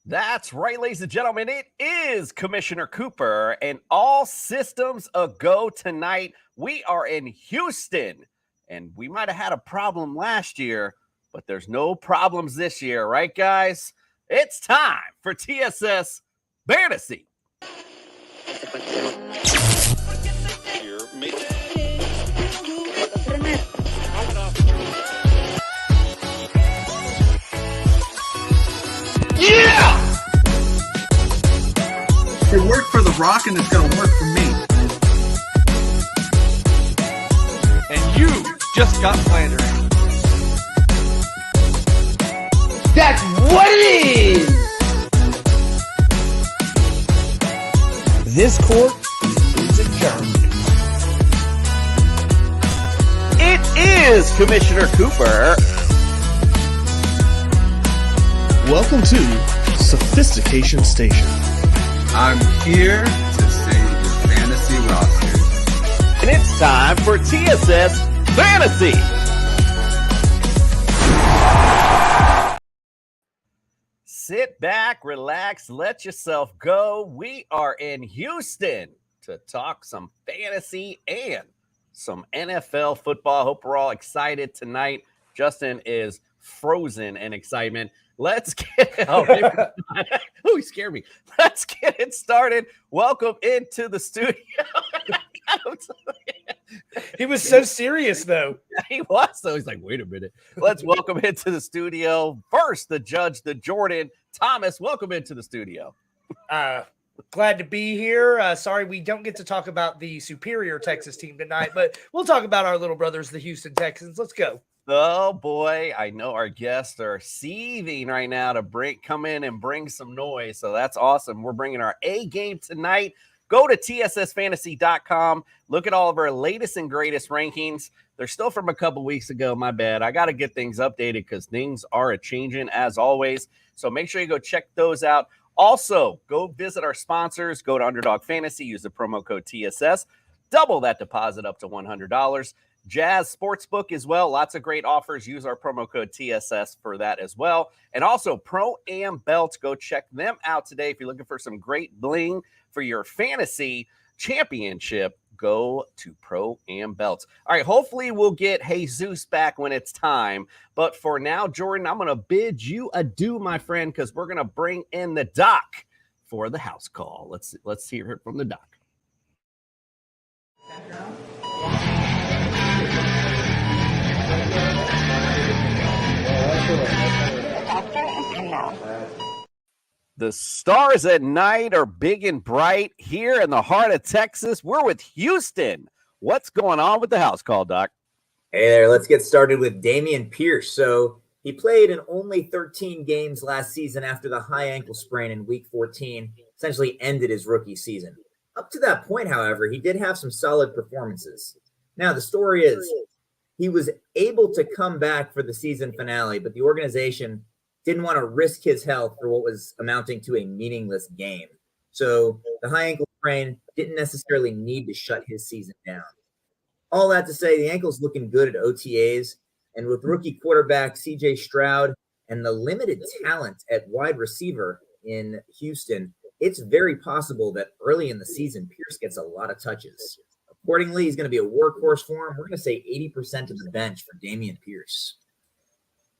That's right, ladies and gentlemen. It is Commissioner Cooper, and all systems a go tonight. We are in Houston, and we might have had a problem last year, but there's no problems this year, right, guys? It's time for TSS Fantasy. Yeah! It worked for The Rock, and it's going to work for me. And you just got slandered. That's what it is! This court is adjourned. It is Commissioner Cooper. Welcome to Sophistication Station. I'm here to save your fantasy roster. And it's time for TSS Fantasy. Sit back, relax, let yourself go. We are in Houston to talk some fantasy and some NFL football. Hope we're all excited tonight. Justin is frozen in excitement. Let's get he scared me. Let's get it started. Welcome into the studio. He was so serious, though. He was, though. He's like, wait a minute. Let's welcome into the studio. First, the judge, the Jordan. Thomas, welcome into the studio. Glad to be here. Sorry we don't get to talk about the superior Texas team tonight, but we'll talk about our little brothers, the Houston Texans. Let's go. Oh, boy. I know our guests are seething right now to come in and bring some noise, so that's awesome. We're bringing our A game tonight. Go to tssfantasy.com. Look at all of our latest and greatest rankings. They're still from a couple weeks ago. My bad. I got to get things updated because things are a-changing as always. So make sure you go check those out. Also, go visit our sponsors. Go to Underdog Fantasy. Use the promo code TSS. Double that deposit up to $100. Jazz Sportsbook as well. Lots of great offers. Use our promo code TSS for that as well. And also Pro-Am Belts. Go check them out today. If you're looking for some great bling for your fantasy championship, go to Pro-Am Belts. All right, hopefully we'll get Jesus back when it's time. But for now, Jordan, I'm going to bid you adieu, my friend, because we're going to bring in the doc for the house call. Let's hear it from the doc. The stars at night are big and bright here in the heart of Texas. We're with Houston. What's going on with the house call, Doc? Hey there, let's get started with Dameon Pierce. So he played in only 13 games last season after the high ankle sprain in week 14, essentially ended his rookie season. Up to that point, however, he did have some solid performances. Now, the story is he was able to come back for the season finale, but the organization didn't want to risk his health for what was amounting to a meaningless game. So the high ankle sprain didn't necessarily need to shut his season down. All that to say, the ankle's looking good at OTAs, and with rookie quarterback C.J. Stroud and the limited talent at wide receiver in Houston, it's very possible that early in the season, Pierce gets a lot of touches. Accordingly, he's going to be a workhorse for him. We're going to say 80% of the bench for Dameon Pierce.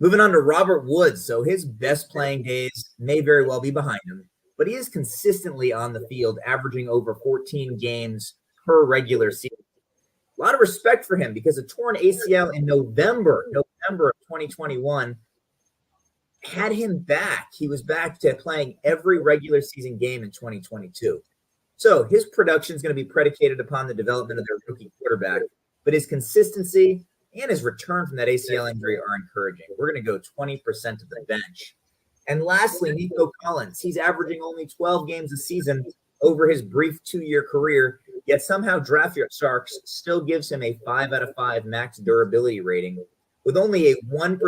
Moving on to Robert Woods. So his best playing days may very well be behind him, but he is consistently on the field, averaging over 14 games per regular season. A lot of respect for him because a torn ACL in November of 2021 had him back. He was back to playing every regular season game in 2022. So his production is going to be predicated upon the development of their rookie quarterback, but his consistency and his return from that ACL injury are encouraging. We're going to go 20% of the bench. And lastly, Nico Collins. He's averaging only 12 games a season over his brief 2-year career, yet somehow DraftSharks still gives him a 5 out of 5 max durability rating with only a 1%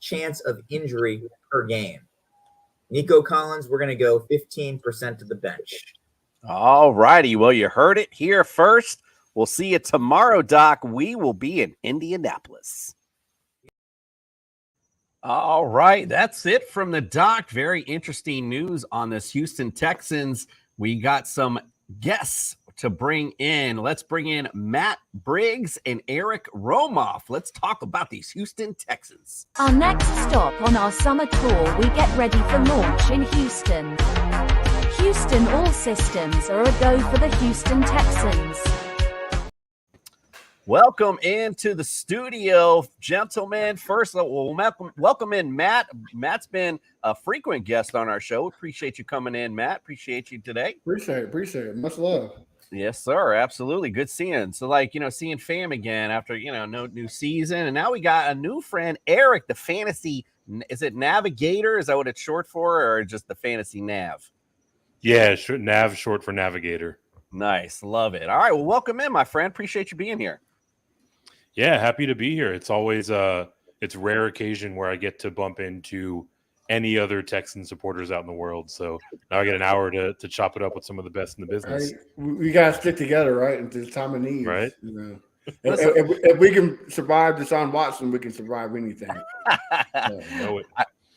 chance of injury per game. Nico Collins, we're going to go 15% of the bench. All righty. Well, you heard it here first. We'll see you tomorrow, Doc. We will be in Indianapolis. All right, that's it from the doc. Very interesting news on this Houston Texans. We got some guests to bring in. Let's bring in Matt Briggs and Eric Romoff. Let's talk about these Houston Texans. Our next stop on our summer tour, we get ready for launch in Houston. Houston, all systems are a go for the Houston Texans. Welcome into the studio, gentlemen. First, we'll welcome in Matt. Matt's been a frequent guest on our show. Appreciate you coming in, Matt. Appreciate you today. Appreciate it. Much love. Yes, sir. Absolutely. Good seeing. So, seeing fam again after, no new season. And now we got a new friend, Eric, the fantasy. Is it navigator? Is that what it's short for, or just the fantasy nav? Yeah, nav, short for navigator. Nice. Love it. All right. Well, welcome in, my friend. Appreciate you being here. Yeah, happy to be here. It's always it's a rare occasion where I get to bump into any other Texan supporters out in the world. So now I get an hour to chop it up with some of the best in the business. Hey, we gotta stick together, right? Until the time of need, right? If we can survive Deshaun Watson, we can survive anything.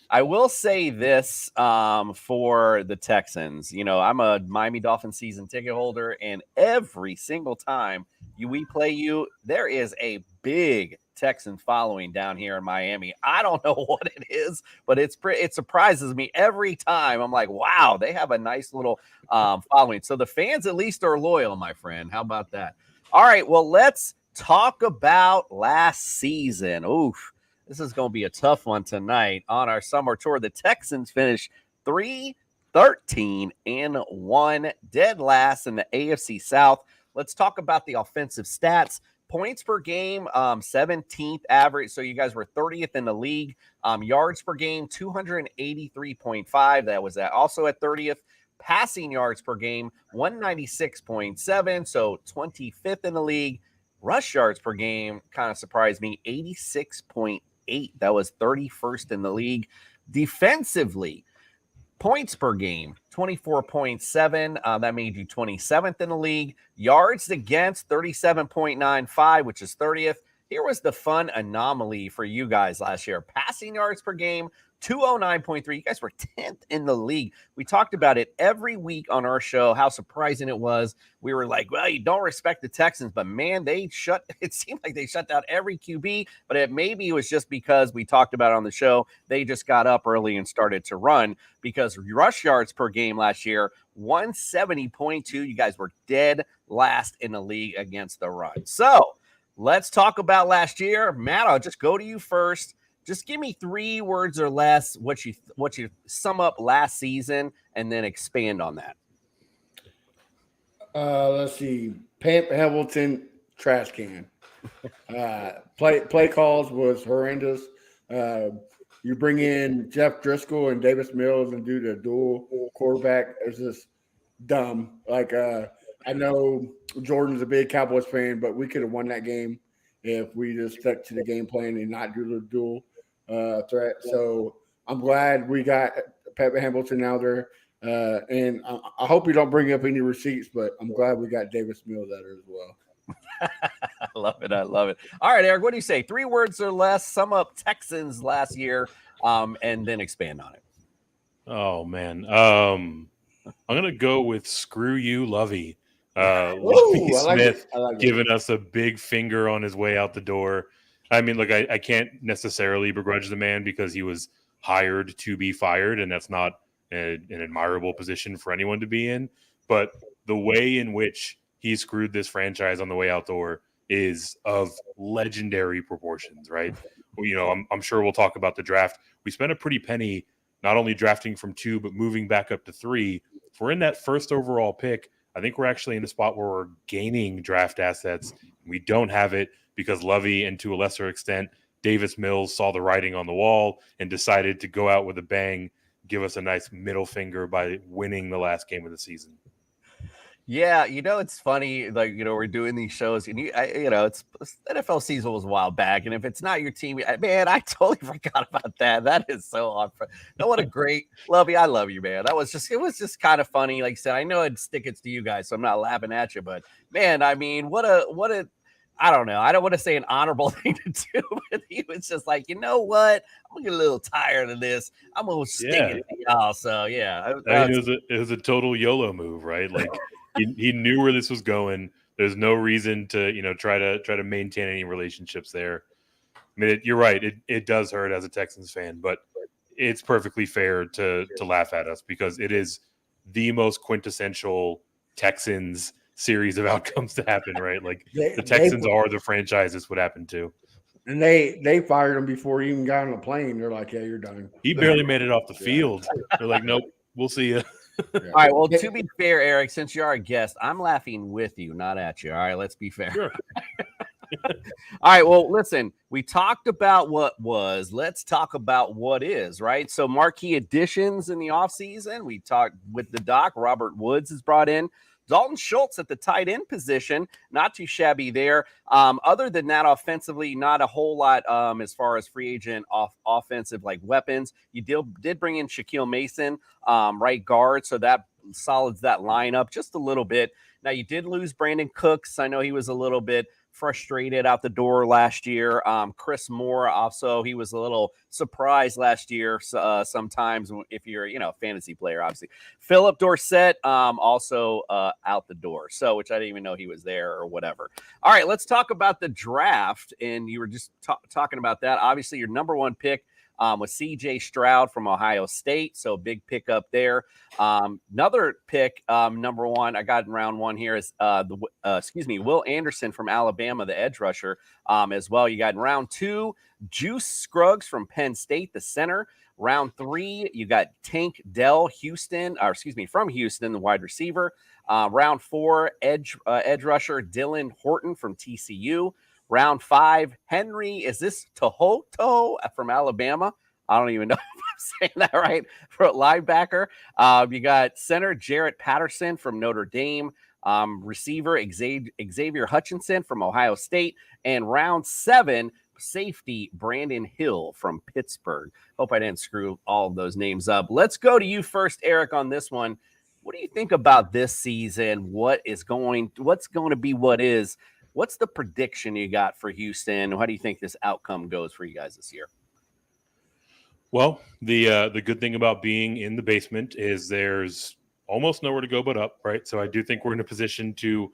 I will say this for the Texans. I'm a Miami Dolphins season ticket holder, and every single time we play you, there is a big Texan following down here in Miami. I don't know what it is, but it surprises me every time. I'm like, wow, they have a nice little following. So the fans at least are loyal, my friend. How about that? All right, well, let's talk about last season. Oof. This is going to be a tough one tonight on our summer tour. The Texans finished 3-13-1, dead last in the AFC South. Let's talk about the offensive stats. Points per game, 17th average. So you guys were 30th in the league. Yards per game, 283.5. That was also at 30th. Passing yards per game, 196.7. So 25th in the league. Rush yards per game kind of surprised me, 86.8. That was 31st in the league. Defensively, points per game, 24.7. That made you 27th in the league. Yards against, 37.95, which is 30th. Here was the fun anomaly for you guys last year. Passing yards per game, 209.3. You guys were 10th in the league. We talked about it every week on our show, how surprising it was. We were like, well, you don't respect the Texans, but man, it seemed like they shut down every QB, but maybe it was just because we talked about it on the show. They just got up early and started to run, because rush yards per game last year, 170.2. You guys were dead last in the league against the run. So let's talk about last year. Matt, I'll just go to you first. Just give me 3 words or less what you sum up last season, and then expand on that. Let's see. Pamp Hamilton trash can. Play calls was horrendous. You bring in Jeff Driscoll and Davis Mills and do the dual quarterback. It's just dumb. I know Jordan's a big Cowboys fan, but we could have won that game if we just stuck to the game plan and not do the dual threat. So I'm glad we got Pepper Hamilton out there. And I hope you don't bring up any receipts, but I'm glad we got Davis Mills out there as well. I love it. All right, Eric, what do you say? 3 words or less, sum up Texans last year, and then expand on it. Oh, man. I'm going to go with screw you, Lovey. Lovey Smith giving us a big finger on his way out the door. I mean, look, I can't necessarily begrudge the man because he was hired to be fired, and that's not an admirable position for anyone to be in. But the way in which he screwed this franchise on the way out door is of legendary proportions, right? Well, I'm sure we'll talk about the draft. We spent a pretty penny not only drafting from 2, but moving back up to 3. If we're in that first overall pick, I think we're actually in a spot where we're gaining draft assets. We don't have it because Lovey, and to a lesser extent, Davis Mills, saw the writing on the wall and decided to go out with a bang, give us a nice middle finger by winning the last game of the season. Yeah, it's funny. We're doing these shows, and it's NFL season was a while back, and if it's not your team, man, I totally forgot about that. That is so odd. No, what a great Lovey. I love you, man. It was just kind of funny. Like I said, I know I'd stick it to you guys, so I'm not laughing at you, but man, I mean, what a I don't know. I don't want to say an honorable thing to do, but he was just like, you know what? I'm gonna get a little tired of this. I'm gonna stick it to y'all. So yeah, I mean, it was a total YOLO move, right? Like he knew where this was going. There's no reason to try to maintain any relationships there. I mean, you're right. It does hurt as a Texans fan, but it's perfectly fair to laugh at us because it is the most quintessential Texans series of outcomes to happen, right? Like the Texans are the franchise this would happen to. And they fired him before he even got on the plane. They're like, yeah, you're done. He barely made it off the field. They're like, nope, we'll see you. All right. Well, to be fair, Eric, since you're our guest, I'm laughing with you, not at you. All right. Let's be fair. Sure. All right. Well, listen, we talked about what was. Let's talk about what is, right? So, marquee additions in the offseason. We talked with the doc. Robert Woods is brought in. Dalton Schultz at the tight end position, not too shabby there. Other than that, offensively, not a whole lot as far as free agent offensive like weapons. You did bring in Shaquille Mason, right guard, so that solids that lineup just a little bit. Now, you did lose Brandon Cooks. I know he was a little bit frustrated out the door last year. Chris Moore also, he was a little surprised last year sometimes if you're a fantasy player, obviously. Philip Dorsett also out the door, so which I didn't even know he was there or whatever. All right, let's talk about the draft, and you were just talking about that. Obviously, your number one pick was C.J. Stroud from Ohio State, so big pickup there. Another pick, number one, I got in round one here is Will Anderson from Alabama, the edge rusher, as well. You got in round two, Juice Scruggs from Penn State, the center. Round three, you got Tank Dell from Houston, the wide receiver. Round four, edge rusher Dylan Horton from TCU. Round five, Henry, is this Tohoto from Alabama? I don't even know if I'm saying that right. For linebacker, you got center Jarrett Patterson from Notre Dame, receiver Xavier Hutchinson from Ohio State, and round seven, safety Brandon Hill from Pittsburgh. Hope I didn't screw all of those names up. Let's go to you first, Eric, on this one. What do you think about this season? What's going to be what is? What's the prediction you got for Houston? How do you think this outcome goes for you guys this year? Well, the good thing about being in the basement is there's almost nowhere to go but up, right? So I do think we're in a position to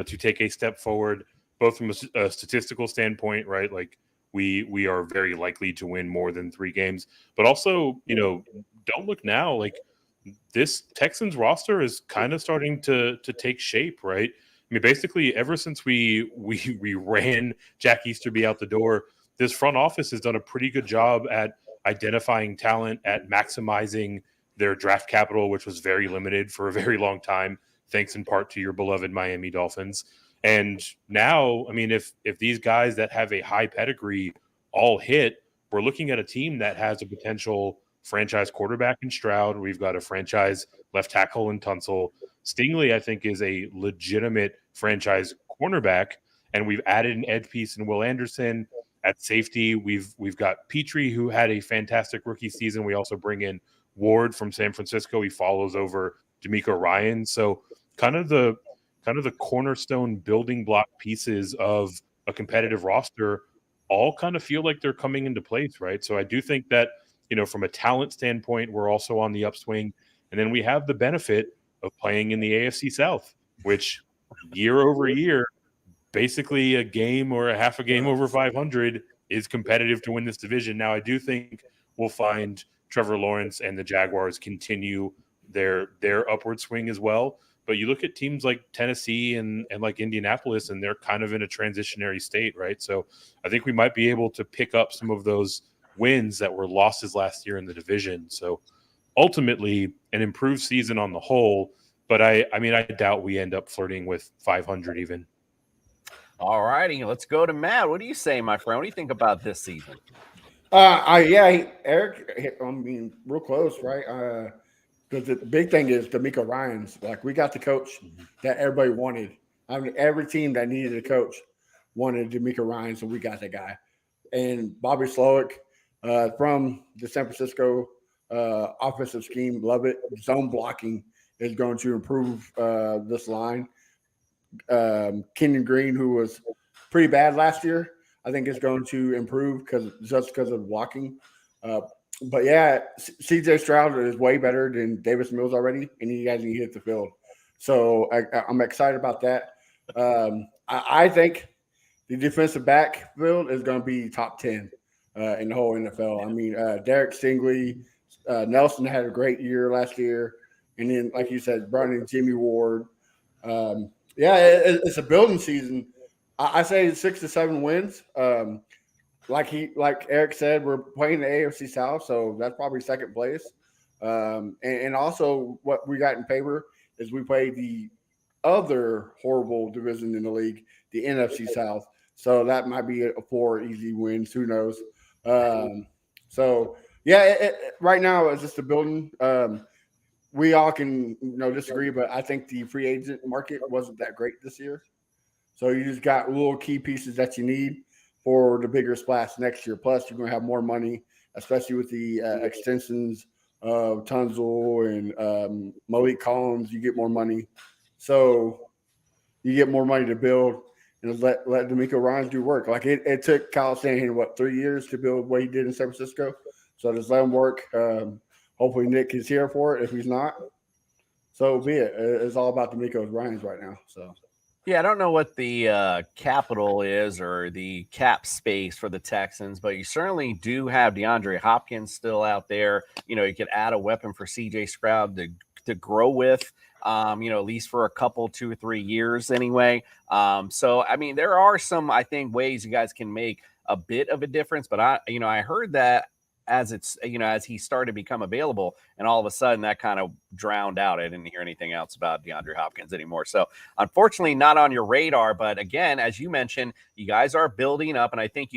take a step forward, both from a statistical standpoint, right? Like we are very likely to win more than 3 games, but also, don't look now. Like this Texans roster is kind of starting to take shape, right? I mean, basically, ever since we ran Jack Easterby out the door, this front office has done a pretty good job at identifying talent, at maximizing their draft capital, which was very limited for a very long time, thanks in part to your beloved Miami Dolphins. And now, I mean, if these guys that have a high pedigree all hit, we're looking at a team that has a potential franchise quarterback in Stroud. We've got a franchise left tackle in Tunsil. Stingley, I think, is a legitimate franchise cornerback, and we've added an edge piece in Will Anderson. At safety, we've got Petrie, who had a fantastic rookie season. We also bring in Ward from San Francisco. He follows over D'Amico Ryan. So kind of the cornerstone building block pieces of a competitive roster all kind of feel like they're coming into place, right? So I do think that, from a talent standpoint, we're also on the upswing. And then we have the benefit of playing in the AFC South, which year over year, basically a game or a half a game over 500 is competitive to win this division. Now, I do think we'll find Trevor Lawrence and the Jaguars continue their upward swing as well. But you look at teams like Tennessee and like Indianapolis, and they're kind of in a transitionary state, right? So I think we might be able to pick up some of those wins that were losses last year in the division. So ultimately an improved season on the whole, but I doubt we end up flirting with 500 even. All righty, let's go to Matt. What do you say, my friend? What do you think about this season? Eric, I mean, real close, right? The big thing is D'Amico Ryans. Like, we got the coach that everybody wanted. I mean, every team that needed a coach wanted D'Amico Ryans, and we got that guy. And Bobby Slowick from the San Francisco offensive scheme, love it. Zone blocking is going to improve this line. Kenyon Green, who was pretty bad last year. I think it's going to improve because of blocking. But yeah, CJ Stroud is way better than Davis Mills already, and he hasn't hit the field. So I'm excited about that. I think the defensive backfield is going to be top 10 in the whole NFL. I mean, Derek Stingley, Nelson had a great year last year. And then, like you said, brought in Jimmy Ward. It's a building season. I say 6 to 7 wins. Like Eric said, we're playing the AFC South, so that's probably second place. And also what we got in favor is we play the other horrible division in the league, the NFC South. So that might be 4 easy wins. Who knows? Right now it's just a building. We all can disagree, but I think the free agent market wasn't that great this year. So you just got little key pieces that you need for the bigger splash next year. Plus, you're going to have more money, especially with the extensions of Tunzel and Malik Collins. You get more money. So you get more money to build and let D'Amico Ryans do work. Like it took Kyle Shanahan, 3 years to build what he did in San Francisco. So just let him work. Hopefully Nick is here for it. If he's not, so be it. It's all about D'Amico Ryans right now. So. Yeah, I don't know what the capital is or the cap space for the Texans, but you certainly do have DeAndre Hopkins still out there. You could add a weapon for CJ Stroud to grow with, at least for a couple, 2 or 3 years anyway. So, I mean, there are some, I think, ways you guys can make a bit of a difference. But I heard that as he started to become available, and all of a sudden that kind of drowned out. I didn't hear anything else about DeAndre Hopkins anymore. So unfortunately not on your radar, but again, as you mentioned, you guys are building up, and I think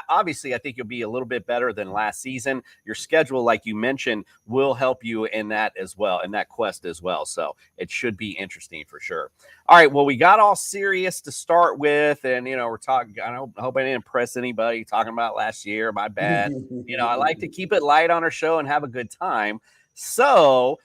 I think you'll be a little bit better than last season. Your schedule, like you mentioned, will help you in that as well, in that quest as well. So it should be interesting for sure. All right, well, we got all serious to start with, and we're talking. I hope I didn't impress anybody talking about last year. My bad. I like to keep it light on our show and have a good time. So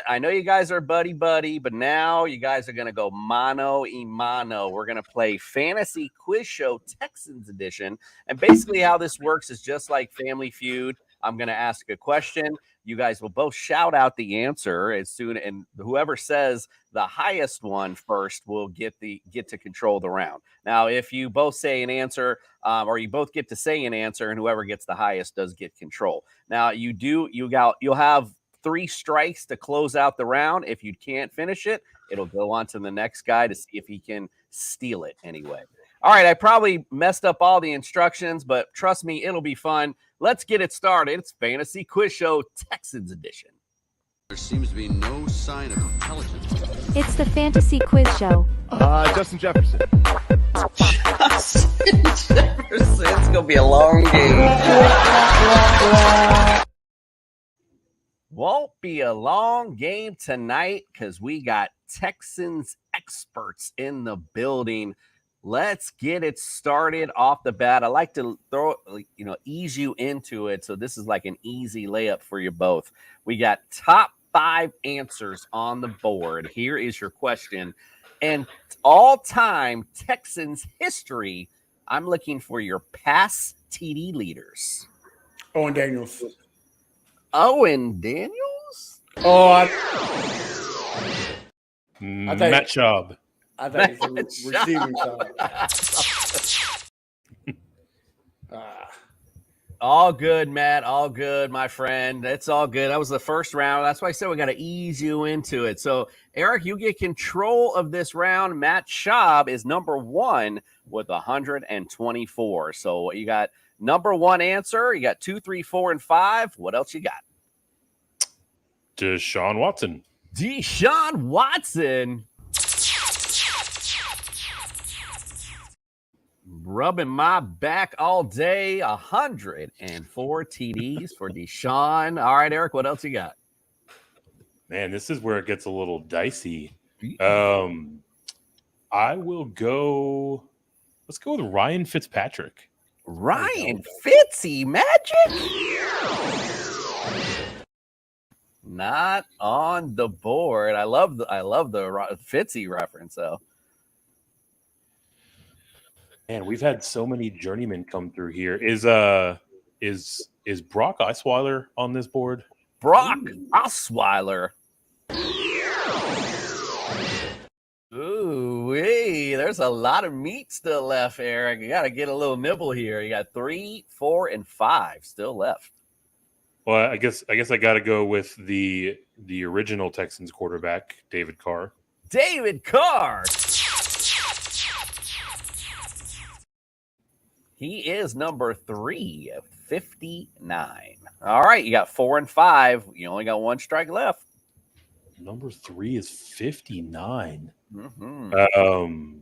I know you guys are buddy, but now you guys are going to go mano a mano. We're going to play Fantasy Quiz Show Texans Edition. And basically how this works is just like Family Feud. I'm going to ask a question. You guys will both shout out the answer and whoever says the highest one first will get to control the round. Now, if you both say an answer, or you both get to say an answer, and whoever gets the highest does get control. Now, you'll have 3 strikes to close out the round. If you can't finish it, it'll go on to the next guy to see if he can steal it anyway. All right, I probably messed up all the instructions, but trust me, it'll be fun. Let's get it started. It's Fantasy Quiz Show Texans Edition. There seems to be no sign of intelligence. It's the Fantasy Quiz Show. Justin Jefferson. Justin Jefferson. It's gonna be a long game. Won't be a long game tonight because we got Texans experts in the building. Let's get it started off the bat. I like to ease you into it. So this is like an easy layup for you both. We got top 5 answers on the board. Here is your question. And all-time Texans history, I'm looking for your pass TD leaders. Owen Daniels. Owen Daniels? Matt Schaub. I thought it was a receiving side. All good, Matt. All good, my friend. It's all good. That was the first round. That's why I said we got to ease you into it. So, Eric, you get control of this round. Matt Schaub is number 1 with 124. So you got number 1 answer. You got 2, 3, 4, and 5. What else you got? Deshaun Watson. Deshaun Watson. Rubbing my back all day. 104 TDs for Deshaun. All right, Eric, what else you got? Man, this is where it gets a little dicey. I will go. Let's go with Ryan Fitzpatrick. Ryan Fitzy Magic? Not on the board. I love the Fitzy reference though. Man, we've had so many journeymen come through here. Is Brock Eisweiler on this board? Brock Osweiler. Ooh, there's a lot of meat still left, Eric. You got to get a little nibble here. You got 3, 4, and 5 still left. Well, I guess I got to go with the original Texans quarterback, David Carr. David Carr. He is number 3, 59. All right, you got 4 and 5. You only got 1 strike left. Number 3 is 59. Mm-hmm.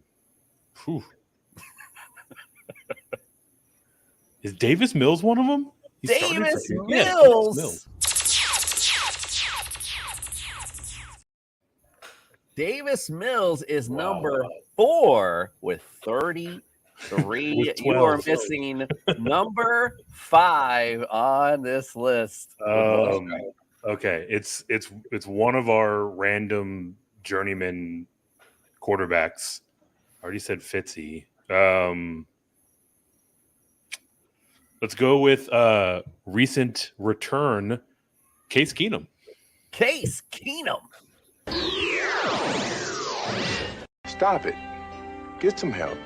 Is Davis Mills one of them? Davis Mills. Davis Mills is number 4 with 33. With You are missing number 5 on this list. Okay, it's one of our random journeyman quarterbacks. I already said Fitzy. Let's go with recent return, Case Keenum. Case Keenum. Stop it. Get some help.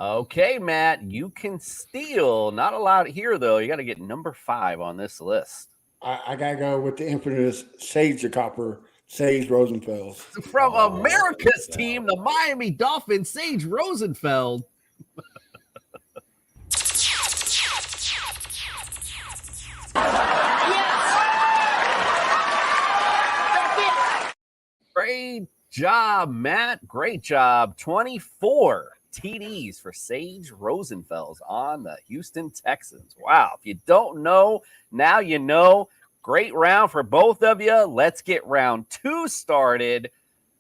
Okay, Matt, you can steal. Not allowed here, though. You got to get number 5 on this list. I got to go with the infamous Sage the Copper, Sage Rosenfeld. From America's team, the Miami Dolphins, Sage Rosenfeld. Great job, Matt. Great job. 24 TDs for Sage Rosenfeld on the Houston Texans. Wow. If you don't know, now you know. Great round for both of you. Let's get round 2 started.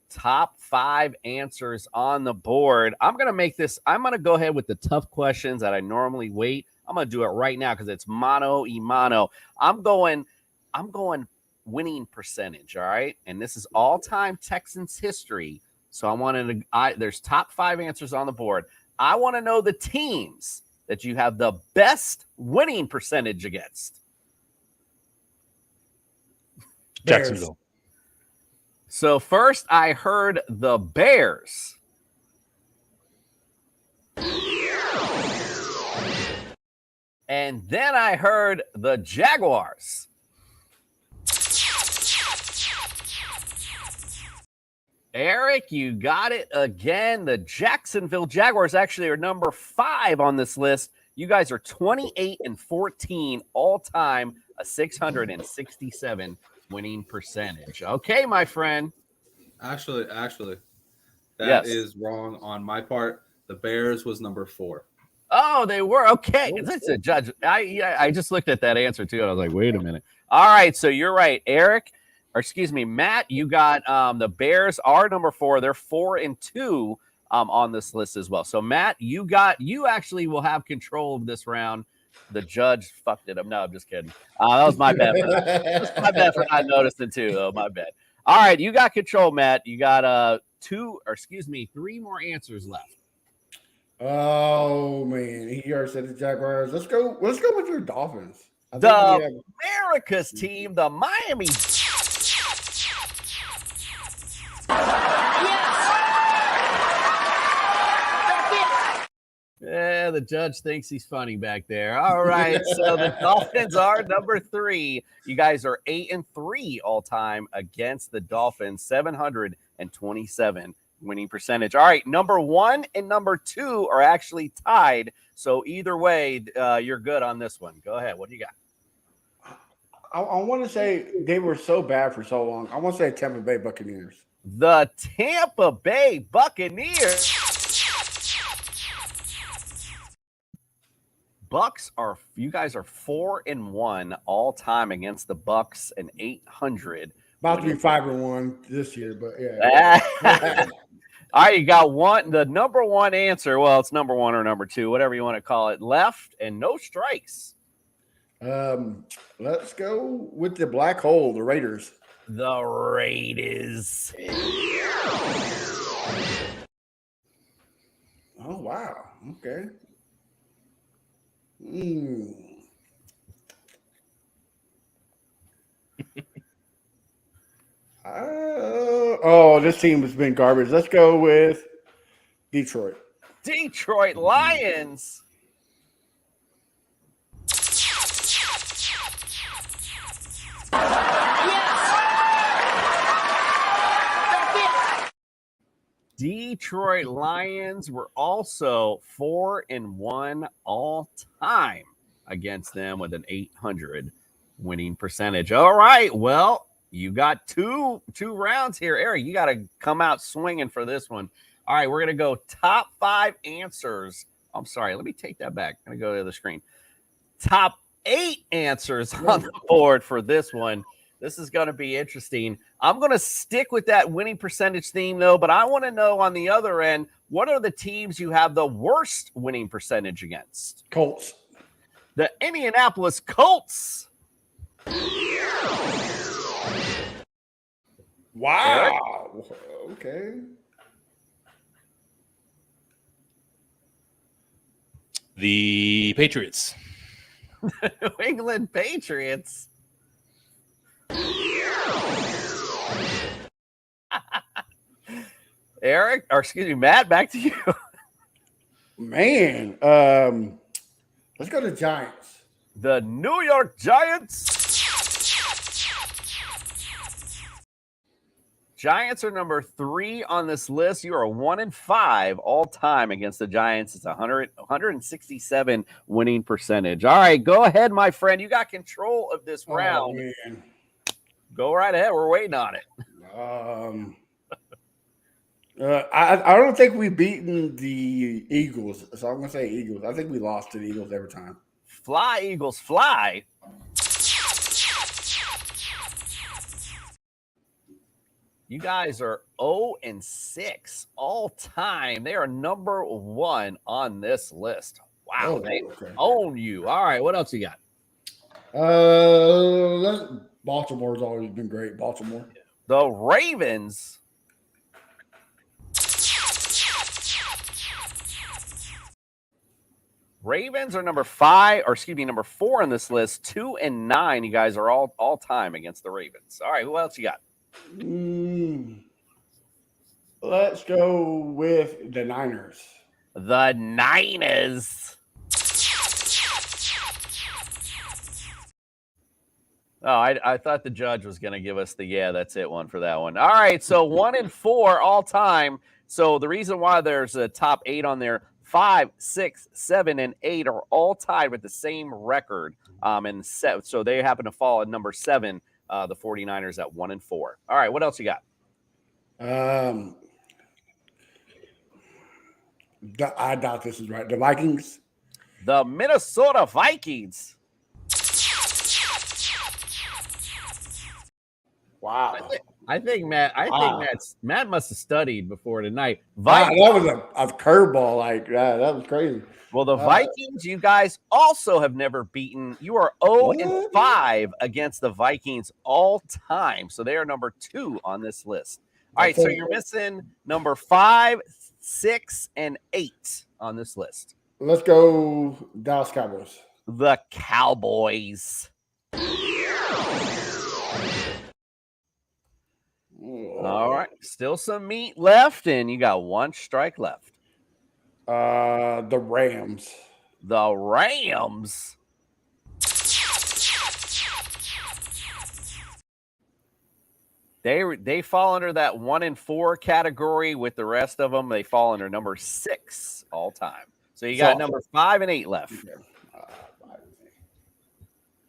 Top 5 answers on the board. I'm going to go ahead with the tough questions that I normally wait. I'm going to do it right now because it's mano y mano. I'm going winning percentage, all right? And this is all-time Texans history. So there's top 5 answers on the board. I want to know the teams that you have the best winning percentage against. Jacksonville. So first I heard the Bears. And then I heard the Jaguars. Eric, you got it again. The Jacksonville Jaguars actually are number 5 on this list. You guys are 28 and 14 all time, a 667 winning percentage. Okay, my friend. Actually, that is wrong on my part. The Bears was number 4. Oh, they were. Okay. That's a judge. I just looked at that answer too, and I was like, wait a minute. All right, so you're right, Eric. Or excuse me, Matt, you got the Bears are number 4. They're 4 and 2 on this list as well. So Matt, you actually will have control of this round. The judge fucked it up. No, I'm just kidding. That was my bad. My bad for not noticing too, though. My bad. All right, you got control, Matt. You got 3 more answers left. Oh man, he already said the Jaguars. Let's go with your Dolphins. America's team, the Miami. Yeah, the judge thinks he's funny back there. All right, so the Dolphins are number 3. You guys are 8 and 3 all time against the Dolphins, 727 winning percentage. All right, number 1 and number 2 are actually tied. So either way, you're good on this one. Go ahead. What do you got? I want to say they were so bad for so long. I want to say Tampa Bay Buccaneers. The Tampa Bay Buccaneers. You guys are 4 and 1 all time against the Bucks and 800. About to be 5 and 1 this year, but yeah. All right, you got the number 1 answer. Well, it's number 1 or number 2, whatever you want to call it, left and no strikes. Let's go with the black hole, the Raiders. The Raiders. Oh wow. Okay. This team has been garbage. Let's go with Detroit. Detroit Lions. Detroit Lions were also 4-1 all time against them with an 800 winning percentage. All right, well, you got two rounds here, Eric. You got to come out swinging for this one. All right, we're gonna go top 5 answers. I'm sorry, let me take that back. I'm gonna go to the screen. Top 8 answers on the board for this one. This is going to be interesting. I'm going to stick with that winning percentage theme, though, but I want to know on the other end, what are the teams you have the worst winning percentage against? Colts. The Indianapolis Colts. Wow. Okay. The Patriots. New England Patriots. Eric, or excuse me, Matt, back to you. Man, let's go to Giants. The New York Giants. Giants are number 3 on this list. You are 1-5 all time against the Giants. It's 167 winning percentage. All right, go ahead, my friend. You got control of this round. Man. Go right ahead. We're waiting on it. I don't think we've beaten the Eagles, so I'm going to say Eagles. I think we lost to the Eagles every time. Fly, Eagles, fly. You guys are 0-6 all time. They are number 1 on this list. Wow, they own you. All right, what else you got? Baltimore's always been great. Baltimore. The Ravens. Ravens are number 4 on this list. 2-9. You guys are all time against the Ravens. All right, who else you got? Let's go with the Niners. The Niners. Oh, I thought the judge was going to give us the that's it one for that one. All right, so 1-4 all time. So the reason why there's a top 8 on there, 5, 6, 7, and 8 are all tied with the same record. So they happen to fall at number 7, the 49ers at 1-4. All right, what else you got? I doubt this is right. The Vikings. The Minnesota Vikings. Wow. I think Matt must have studied before tonight. That was a curveball. Like that was crazy. Well, the Vikings, you guys also have never beaten. You are 0-5 against the Vikings all time. So they are number 2 on this list. All right, so you're missing number 5, 6, and 8 on this list. Let's go Dallas Cowboys. The Cowboys. All right, still some meat left, and you got 1 strike left. The Rams. The Rams. They fall under that 1-4 category. With the rest of them, they fall under number 6 all time. So you got number 5 and 8 left.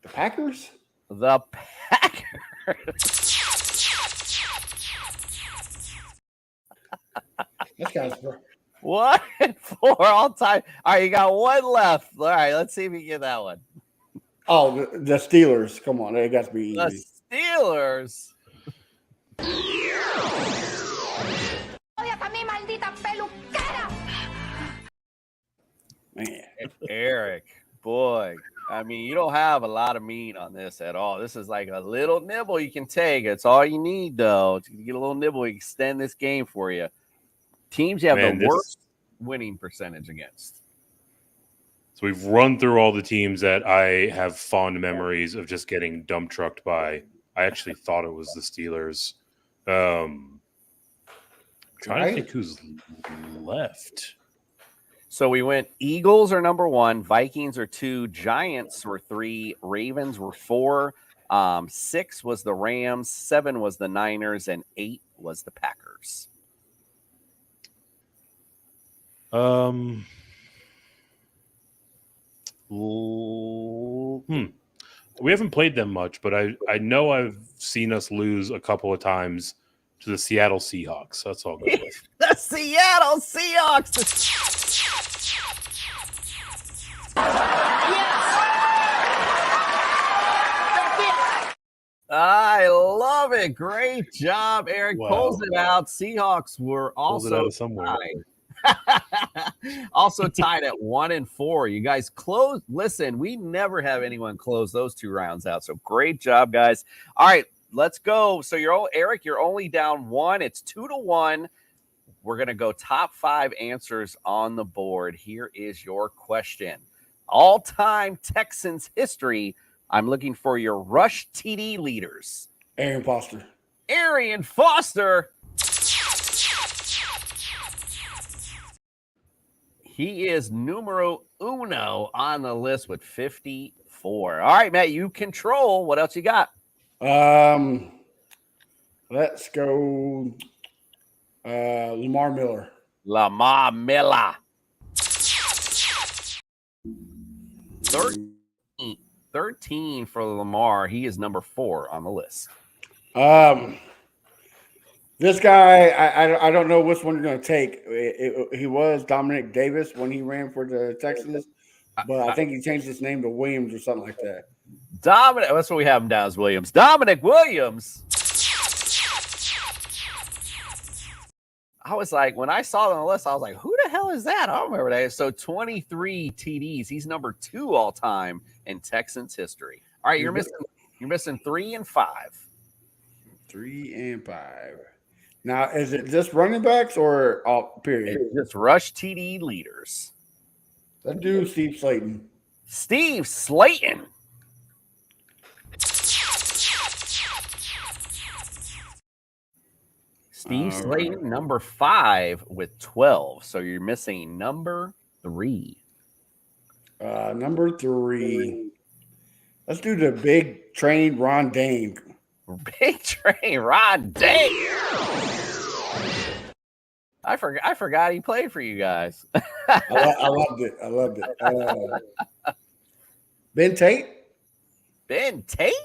The Packers. The Packers. This guy's 1-4 all time. All right, you got 1 left. All right, let's see if you get that one. Oh, the Steelers. Come on, they got to be easy. The Steelers. Man. Eric, boy, I mean, you don't have a lot of meat on this at all. This is like a little nibble you can take. It's all you need, though. To get a little nibble, extend this game for you. Teams you have the worst winning percentage against. So we've run through all the teams that I have fond memories of just getting dump trucked by. I actually thought it was the Steelers. Trying to think who's left. So we went Eagles are number 1, Vikings are 2, Giants were 3, Ravens were 4, 6 was the Rams, 7 was the Niners, and 8 was the Packers. We haven't played them much, but I know I've seen us lose a couple of times to the Seattle Seahawks. That's all good with. The Seattle Seahawks. I love it. Great job, Eric. Wow. Pulls it out. Seahawks were also somewhere. also tied at 1-4. You guys close. Listen, we never have anyone close those 2 rounds out. So great job, guys. All right, let's go. So Eric, you're only down 1. It's 2-1. We're going to go top 5 answers on the board. Here is your question. All-time Texans history. I'm looking for your rush TD leaders. Arian Foster. Arian Foster. He is numero uno on the list with 54. All right, Matt, you control. What else you got? Let's go Lamar Miller. Lamar Miller. 13 for Lamar. He is number 4 on the list. This guy, I don't know which one you're going to take. He was Dominic Davis when he ran for the Texans, but I think he changed his name to Williams or something like that. Dominic, that's what we have him down as Williams. Dominic Williams. I was like, when I saw it on the list, I was like, who the hell is that? I don't remember that. So 23 TDs. He's number 2 all time in Texans history. All right, you're missing 3 and 5. 3 and 5. Now, is it just running backs or all period? It's just rush TD leaders. Let's do Steve Slayton. Steve Slayton. Steve Slayton, number 5 with 12. So you're missing number 3. Number 3. Let's do the big train Ron Dane. Big train Ron Dane. I forgot he played for you guys. I loved it. Ben Tate. Ben Tate?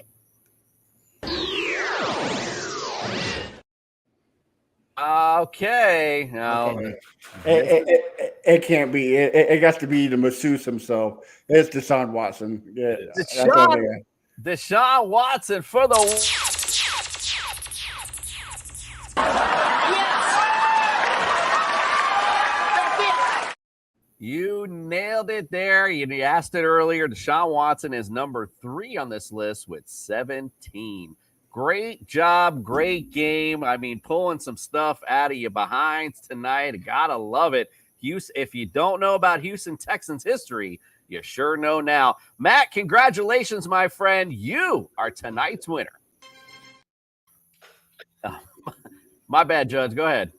Okay. No. It can't be. It got to be the masseuse himself. It's Deshaun Watson. Yeah. Deshaun Watson for the. You nailed it there. You asked it earlier. Deshaun Watson is number 3 on this list with 17. Great job. Great game. I mean, pulling some stuff out of your behinds tonight. Gotta love it. If you don't know about Houston Texans history, you sure know now. Matt, congratulations, my friend. You are tonight's winner. Oh, my bad, Judge. Go ahead.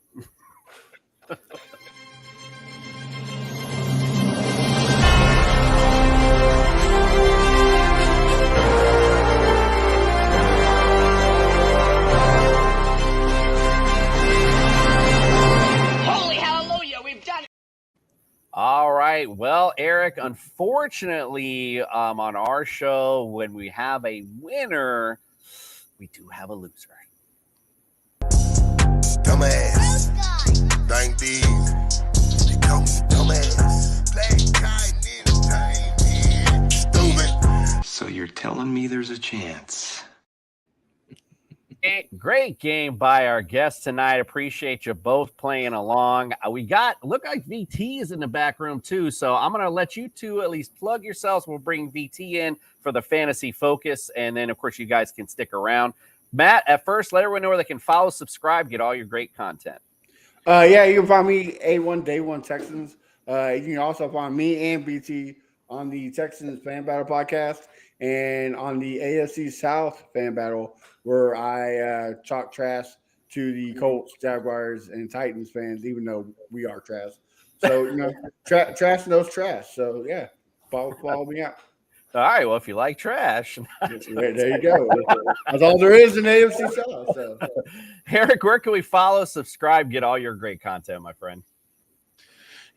All right. Well, Eric, unfortunately, on our show, when we have a winner, we do have a loser. Dumbass. Thank these. They call me dumbass. Black Kite Entertainment. Stupid. So you're telling me there's a chance? Great game by our guests tonight. Appreciate you both playing along. Look like VT is in the back room too. So I'm going to let you two at least plug yourselves. We'll bring VT in for the fantasy focus. And then of course you guys can stick around. Matt, at first, let everyone know where they can follow, subscribe, get all your great content. Yeah, you can find me A1 Day 1 Texans. You can also find me and BT on the Texans Fan Battle podcast and on the AFC South Fan Battle, where I talk trash to the Colts, Jaguars, and Titans fans, even though we are trash. So, trash knows trash. So, yeah, follow me out. All right. Well, if you like trash, there you go. That's all there is in AFC South. So. Eric, where can we follow, subscribe, get all your great content, my friend?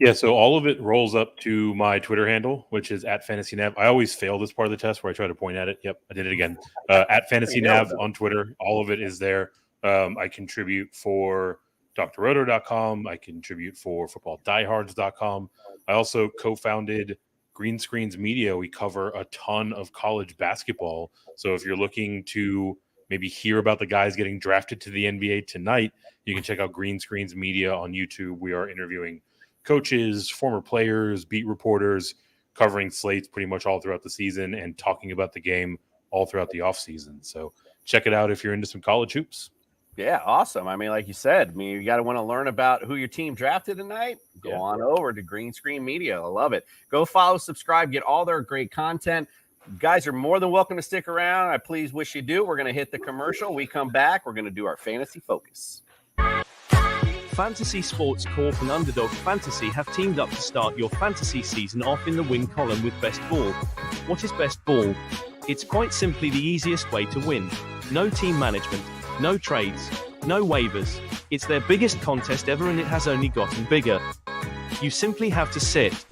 Yeah, so all of it rolls up to my Twitter handle, which is @FantasyNav. I always fail this part of the test where I try to point at it. Yep, I did it again. @FantasyNav on Twitter. All of it is there. I contribute for drroto.com. I contribute for footballdiehards.com. I also co-founded Green Screens Media. We cover a ton of college basketball. So if you're looking to maybe hear about the guys getting drafted to the NBA tonight, you can check out Green Screens Media on YouTube. We are interviewing coaches, former players, beat reporters, covering slates pretty much all throughout the season and talking about the game all throughout the offseason. So check it out if you're into some college hoops. Yeah, awesome. I mean, like you said, you got to want to learn about who your team drafted tonight. Go on over to Green Screen Media. I love it. Go follow, subscribe, get all their great content. You guys are more than welcome to stick around. I please wish you do. We're going to hit the commercial. We come back. We're going to do our fantasy focus. Fantasy Sports Corp and Underdog Fantasy have teamed up to start your fantasy season off in the win column with Best Ball. What is Best Ball? It's quite simply the easiest way to win. No team management, no trades, no waivers. It's their biggest contest ever and it has only gotten bigger. You simply have to sit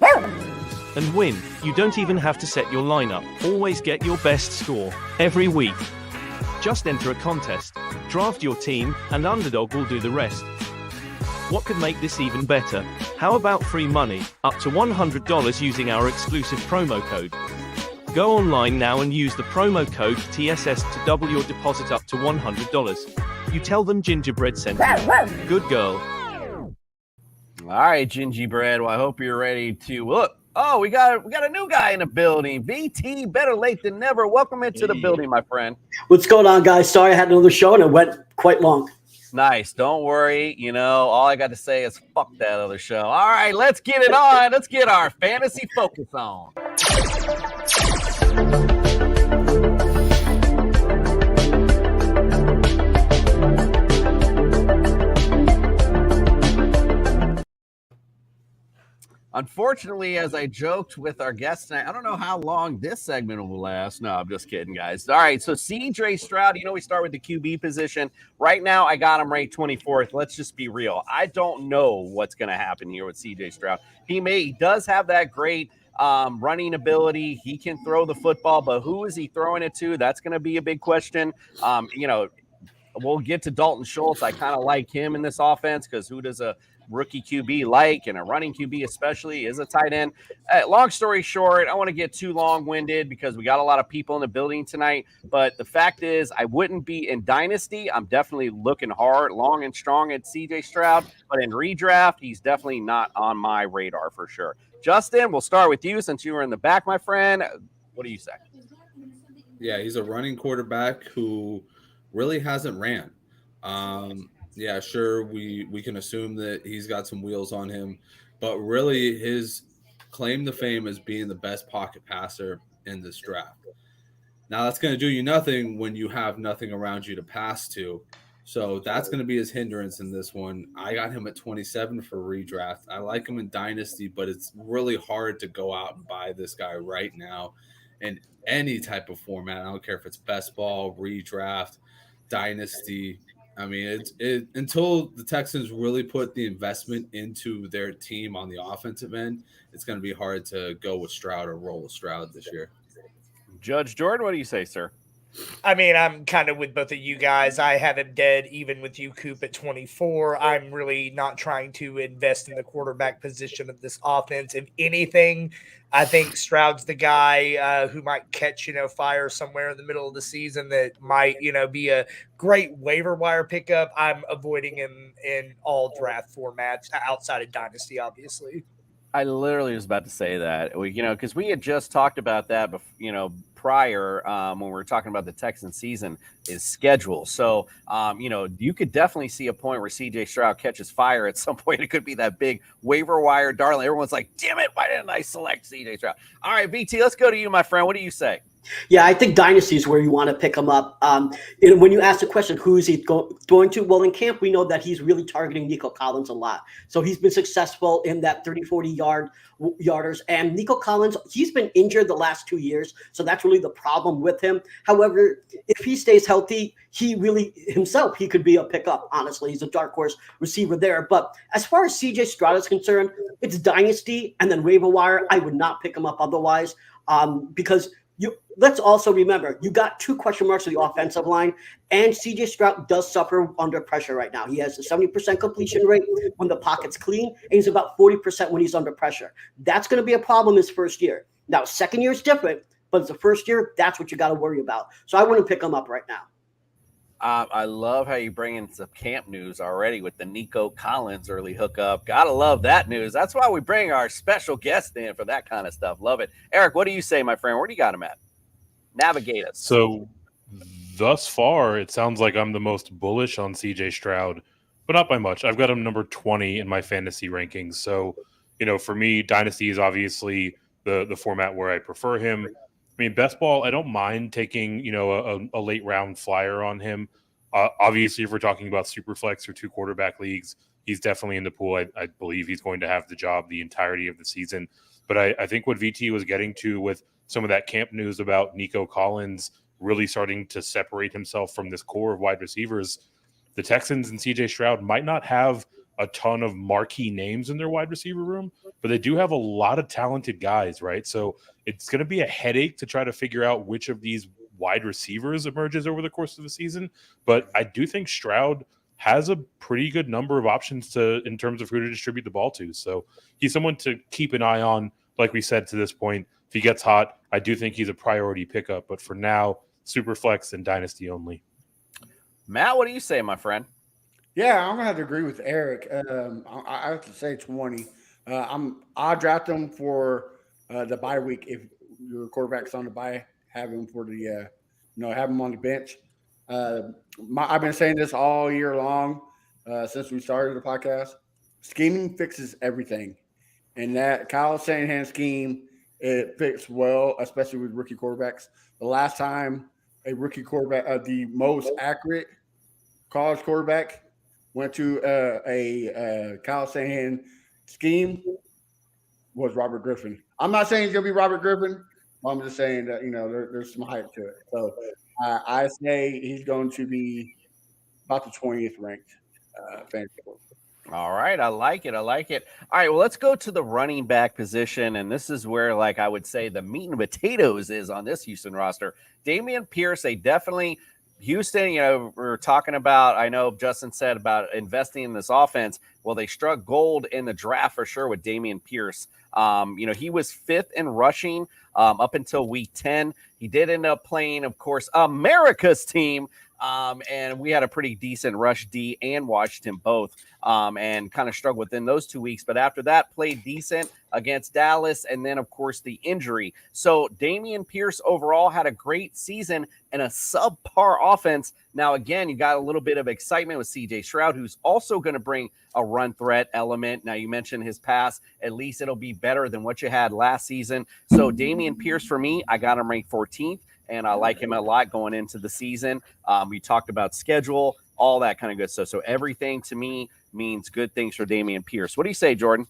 and win. You don't even have to set your lineup. Always get your best score every week. Just enter a contest, draft your team, and Underdog will do the rest. What could make this even better? How about free money, up to $100 using our exclusive promo code? Go online now and use the promo code TSS to double your deposit up to $100. You tell them Gingerbread sent you. Good girl. All right, Gingerbread. Well, I hope you're ready to look. Oh, we got a new guy in the building. VT, better late than never. Welcome into the building, my friend. What's going on, guys? Sorry I had another show and it went quite long. Nice. Don't worry. All I got to say is fuck that other show. All right, let's get it on. Let's get our fantasy focus on. Unfortunately, as I joked with our guest tonight, I don't know how long this segment will last. No, I'm just kidding, guys. All right, so CJ Stroud, we start with the QB position. Right now, I got him ranked 24th. Let's just be real. I don't know what's going to happen here with CJ Stroud. He does have that great running ability. He can throw the football, but who is he throwing it to? That's going to be a big question. We'll get to Dalton Schultz. I kind of like him in this offense because who does a rookie QB like, and a running QB especially is a tight end. Long story short, I want to get too long-winded because we got a lot of people in the building tonight, but the fact is I wouldn't be in Dynasty. I'm definitely looking hard, long and strong at CJ Stroud, but in redraft, he's definitely not on my radar for sure. Justin, we'll start with you since you were in the back, my friend. What do you say? Yeah, he's a running quarterback who really hasn't ran. Yeah, sure, we can assume that he's got some wheels on him, but really his claim to fame is being the best pocket passer in this draft. Now, that's going to do you nothing when you have nothing around you to pass to. So that's going to be his hindrance in this one. I got him at 27 for redraft. I like him in Dynasty, but it's really hard to go out and buy this guy right now in any type of format. I don't care if it's best ball, redraft, Dynasty. I mean, until the Texans really put the investment into their team on the offensive end, it's going to be hard to go with Stroud or roll with Stroud this year. Judge Jordan, what do you say, sir? I mean, I'm kind of with both of you guys. I have him dead, even with you, Coop, at 24. I'm really not trying to invest in the quarterback position of this offense. If anything, I think Stroud's the guy who might catch, fire somewhere in the middle of the season that might, be a great waiver wire pickup. I'm avoiding him in all draft formats outside of Dynasty, obviously. I literally was about to say that, because we had just talked about that, prior when we were talking about the Texans season is schedule. So, you could definitely see a point where CJ Stroud catches fire at some point. It could be that big waiver wire darling. Everyone's like, damn it, why didn't I select CJ Stroud? All right, BT, let's go to you, my friend. What do you say? Yeah, I think Dynasty is where you want to pick him up. When you ask the question, who is he going to? Well, in camp, we know that he's really targeting Nico Collins a lot. So he's been successful in that 30, 40-yarders. And Nico Collins, he's been injured the last 2 years. So that's really the problem with him. However, if he stays healthy, he could be a pickup, honestly. He's a dark horse receiver there. But as far as CJ Stroud is concerned, it's Dynasty and then waiver wire. I would not pick him up otherwise because let's also remember, you got 2 question marks on the offensive line, and CJ Stroud does suffer under pressure right now. He has a 70% completion rate when the pocket's clean, and he's about 40% when he's under pressure. That's going to be a problem his first year. Now, second year is different, but it's the first year, that's what you got to worry about. So I wouldn't pick him up right now. I love how you bring in some camp news already with the Nico Collins early hookup. Gotta love that news. That's why we bring our special guest in for that kind of stuff. Love it. Eric, what do you say, my friend? Where do you got him at? Navigate us. So thus far, it sounds like I'm the most bullish on CJ Stroud, but not by much. I've got him number 20 in my fantasy rankings. So, for me, Dynasty is obviously the format where I prefer him. I mean, best ball, I don't mind taking, a late round flyer on him. Obviously, if we're talking about super flex or 2 quarterback leagues, he's definitely in the pool. I believe he's going to have the job the entirety of the season. But I think what VT was getting to with some of that camp news about Nico Collins really starting to separate himself from this core of wide receivers, the Texans and CJ Stroud might not have a ton of marquee names in their wide receiver room, but they do have a lot of talented guys, right? So it's going to be a headache to try to figure out which of these wide receivers emerges over the course of the season. But I do think Stroud has a pretty good number of options in terms of who to distribute the ball to. So he's someone to keep an eye on. Like we said, to this point, if he gets hot, I do think he's a priority pickup. But for now, super flex and Dynasty only. Matt, what do you say, my friend? Yeah, I'm gonna have to agree with Eric. I have to say 20. I'll draft him for the bye week. If your quarterback's on the bye, have him for the have him on the bench. I've been saying this all year long since we started the podcast. Scheming fixes everything, and that Kyle Shanahan scheme, it fits well, especially with rookie quarterbacks. The last time a rookie quarterback, the most accurate college quarterback, went to a Kyle Shanahan scheme was Robert Griffin. I'm not saying he's going to be Robert Griffin. I'm just saying that, there's some hype to it. So I say he's going to be about the 20th ranked fantasy quarterback. All right. I like it. All right. Well, let's go to the running back position. And this is where, I would say the meat and potatoes is on this Houston roster. Dameon Pierce, Houston, we're talking about, I know Justin said about investing in this offense. Well, they struck gold in the draft for sure with Dameon Pierce. He was 5th in rushing up until week 10. He did end up playing, of course, America's team. And we had a pretty decent rush D and Washington both, and kind of struggled within those 2 weeks. But after that, played decent against Dallas, and then, of course, the injury. So Dameon Pierce overall had a great season and a subpar offense. Now, again, you got a little bit of excitement with CJ Stroud, who's also going to bring a run threat element. Now, you mentioned his pass. At least it'll be better than what you had last season. So Dameon Pierce, for me, I got him ranked 14th. And I like him a lot going into the season. We talked about schedule, all that kind of good stuff. So everything to me means good things for Dameon Pierce. What do you say, Jordan?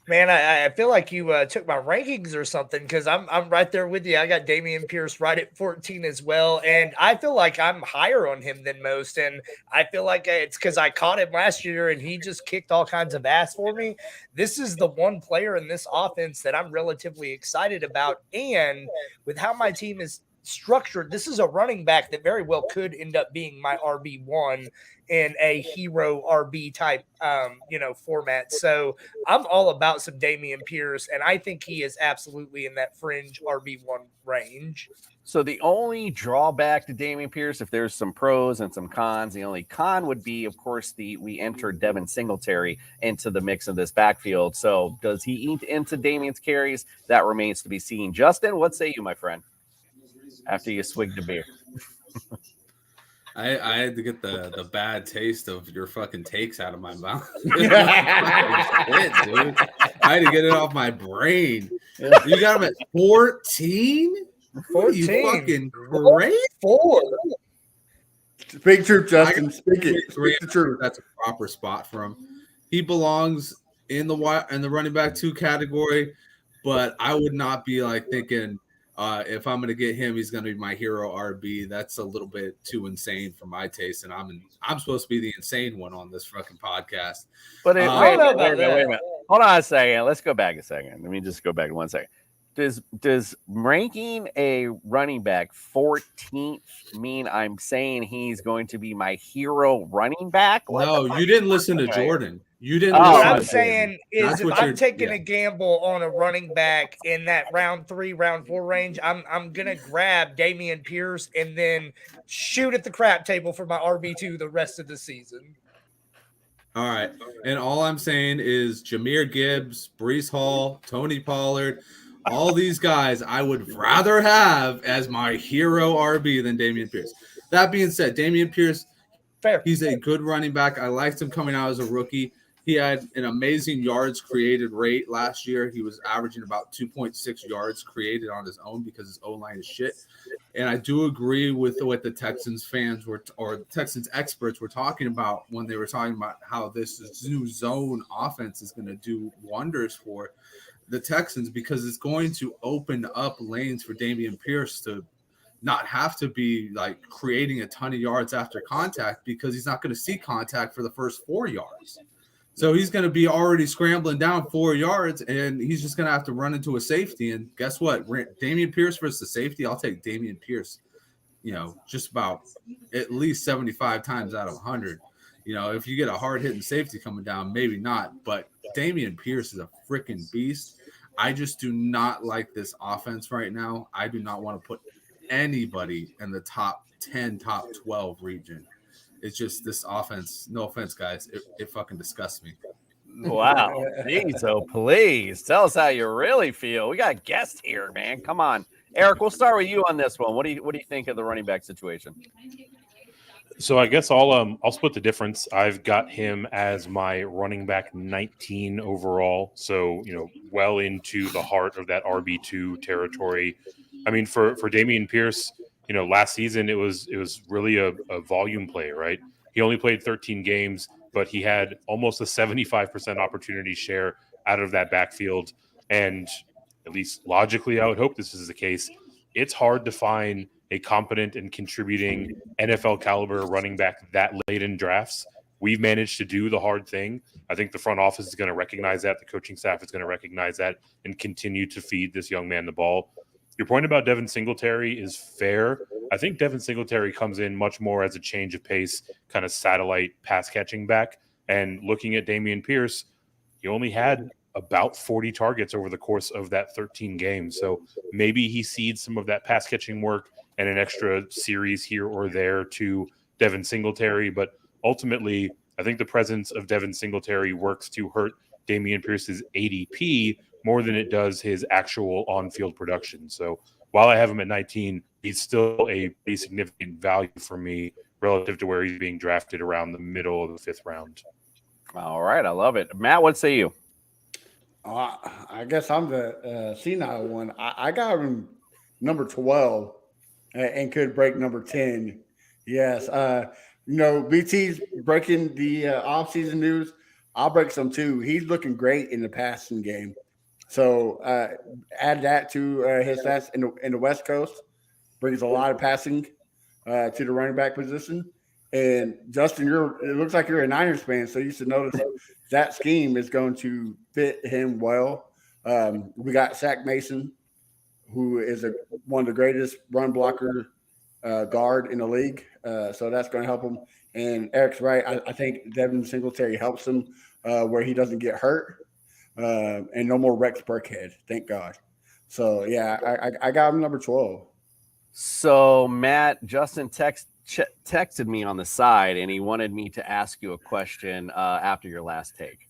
Man, I feel like you took my rankings or something, because I'm right there with you. I got Dameon Pierce right at 14 as well, and I feel like I'm higher on him than most, and I feel like it's because I caught him last year and he just kicked all kinds of ass for me. This is the one player in this offense that I'm relatively excited about, and with how my team is structured, this is a running back that very well could end up being my RB1 in a hero RB type, format. So I'm all about some Dameon Pierce, and I think he is absolutely in that fringe RB1 range. So the only drawback to Dameon Pierce, if there's some pros and some cons, the only con would be, of course, we entered Devin Singletary into the mix of this backfield. So does he eat into Damien's carries? That remains to be seen. Justin, what say you, my friend? after you swigged a beer. I had to get the bad taste of your fucking takes out of my mouth. Shit, dude. I had to get it off my brain. You got him at 14? 14. You fucking crazy? 4. Speak truth, Justin. Speak the truth. That's a proper spot for him. He belongs in the running back 2 category, but I would not be like thinking if I'm going to get him, he's going to be my hero RB. That's a little bit too insane for my taste, and I'm supposed to be the insane one on this fucking podcast. But wait a minute. Hold on a second. Let's go back a second. Let me just go back 1 second. Does ranking a running back 14th mean I'm saying he's going to be my hero running back? No, you didn't listen to Jordan. You didn't. What listen I'm to saying Jordan. is, if I'm taking a gamble on a running back in that round 3, round 4 range, I'm gonna grab Dameon Pierce and then shoot at the crap table for my RB2 the rest of the season. All right, and all I'm saying is Jahmyr Gibbs, Breece Hall, Tony Pollard. All these guys I would rather have as my hero RB than Dameon Pierce. That being said, Dameon Pierce, he's a good running back. I liked him coming out as a rookie. He had an amazing yards created rate last year. He was averaging about 2.6 yards created on his own because his O-line is shit. And I do agree with what the Texans fans or Texans experts were talking about when they were talking about how this new zone offense is going to do wonders for the Texans, because it's going to open up lanes for Dameon Pierce to not have to be like creating a ton of yards after contact, because he's not going to see contact for the first 4 yards. So he's going to be already scrambling down 4 yards, and he's just going to have to run into a safety. And guess what? Dameon Pierce versus the safety, I'll take Dameon Pierce, just about at least 75 times out of 100. If you get a hard-hitting safety coming down, maybe not. But Dameon Pierce is a freaking beast. I just do not like this offense right now. I do not want to put anybody in the top 10, top 12 region. It's just this offense. No offense, guys. It fucking disgusts me. Wow. Geez, so please tell us how you really feel. We got a guest here, man. Come on. Eric, we'll start with you on this one. What do you think of the running back situation? So I guess I'll split the difference. I've got him as my running back 19 overall. So, well into the heart of that RB2 territory. I mean, for Dameon Pierce, last season it was really a volume play, right? He only played 13 games, but he had almost a 75% opportunity share out of that backfield. And at least logically, I would hope this is the case. It's hard to find a competent and contributing NFL caliber running back that late in drafts. We've managed to do the hard thing. I think the front office is going to recognize that. The coaching staff is going to recognize that and continue to feed this young man the ball. Your point about Devin Singletary is fair. I think Devin Singletary comes in much more as a change of pace, kind of satellite pass catching back. And looking at Dameon Pierce, he only had about 40 targets over the course of that 13 games. So maybe he seeds some of that pass catching work and an extra series here or there to Devin Singletary. But ultimately, I think the presence of Devin Singletary works to hurt Dameon Pierce's ADP more than it does his actual on-field production. So while I have him at 19, he's still a pretty significant value for me relative to where he's being drafted around the middle of the 5th round. All right. I love it. Matt, what say you? I guess I'm the senile one. I got him number 12 and could break number 10. Yes. BT's breaking the offseason news. I'll break some too. He's looking great in the passing game. So add that to his stats in the West Coast. Brings a lot of passing to the running back position. And Justin, it looks like you're a Niners fan, so you should notice that scheme is going to fit him well. We got Shaq Mason, who is one of the greatest run blocker guard in the league. So that's going to help him. And Eric's right. I think Devin Singletary helps him where he doesn't get hurt. And no more Rex Burkhead, thank God. So, yeah, I got him number 12. So, Matt, Justin texted me on the side, and he wanted me to ask you a question after your last take.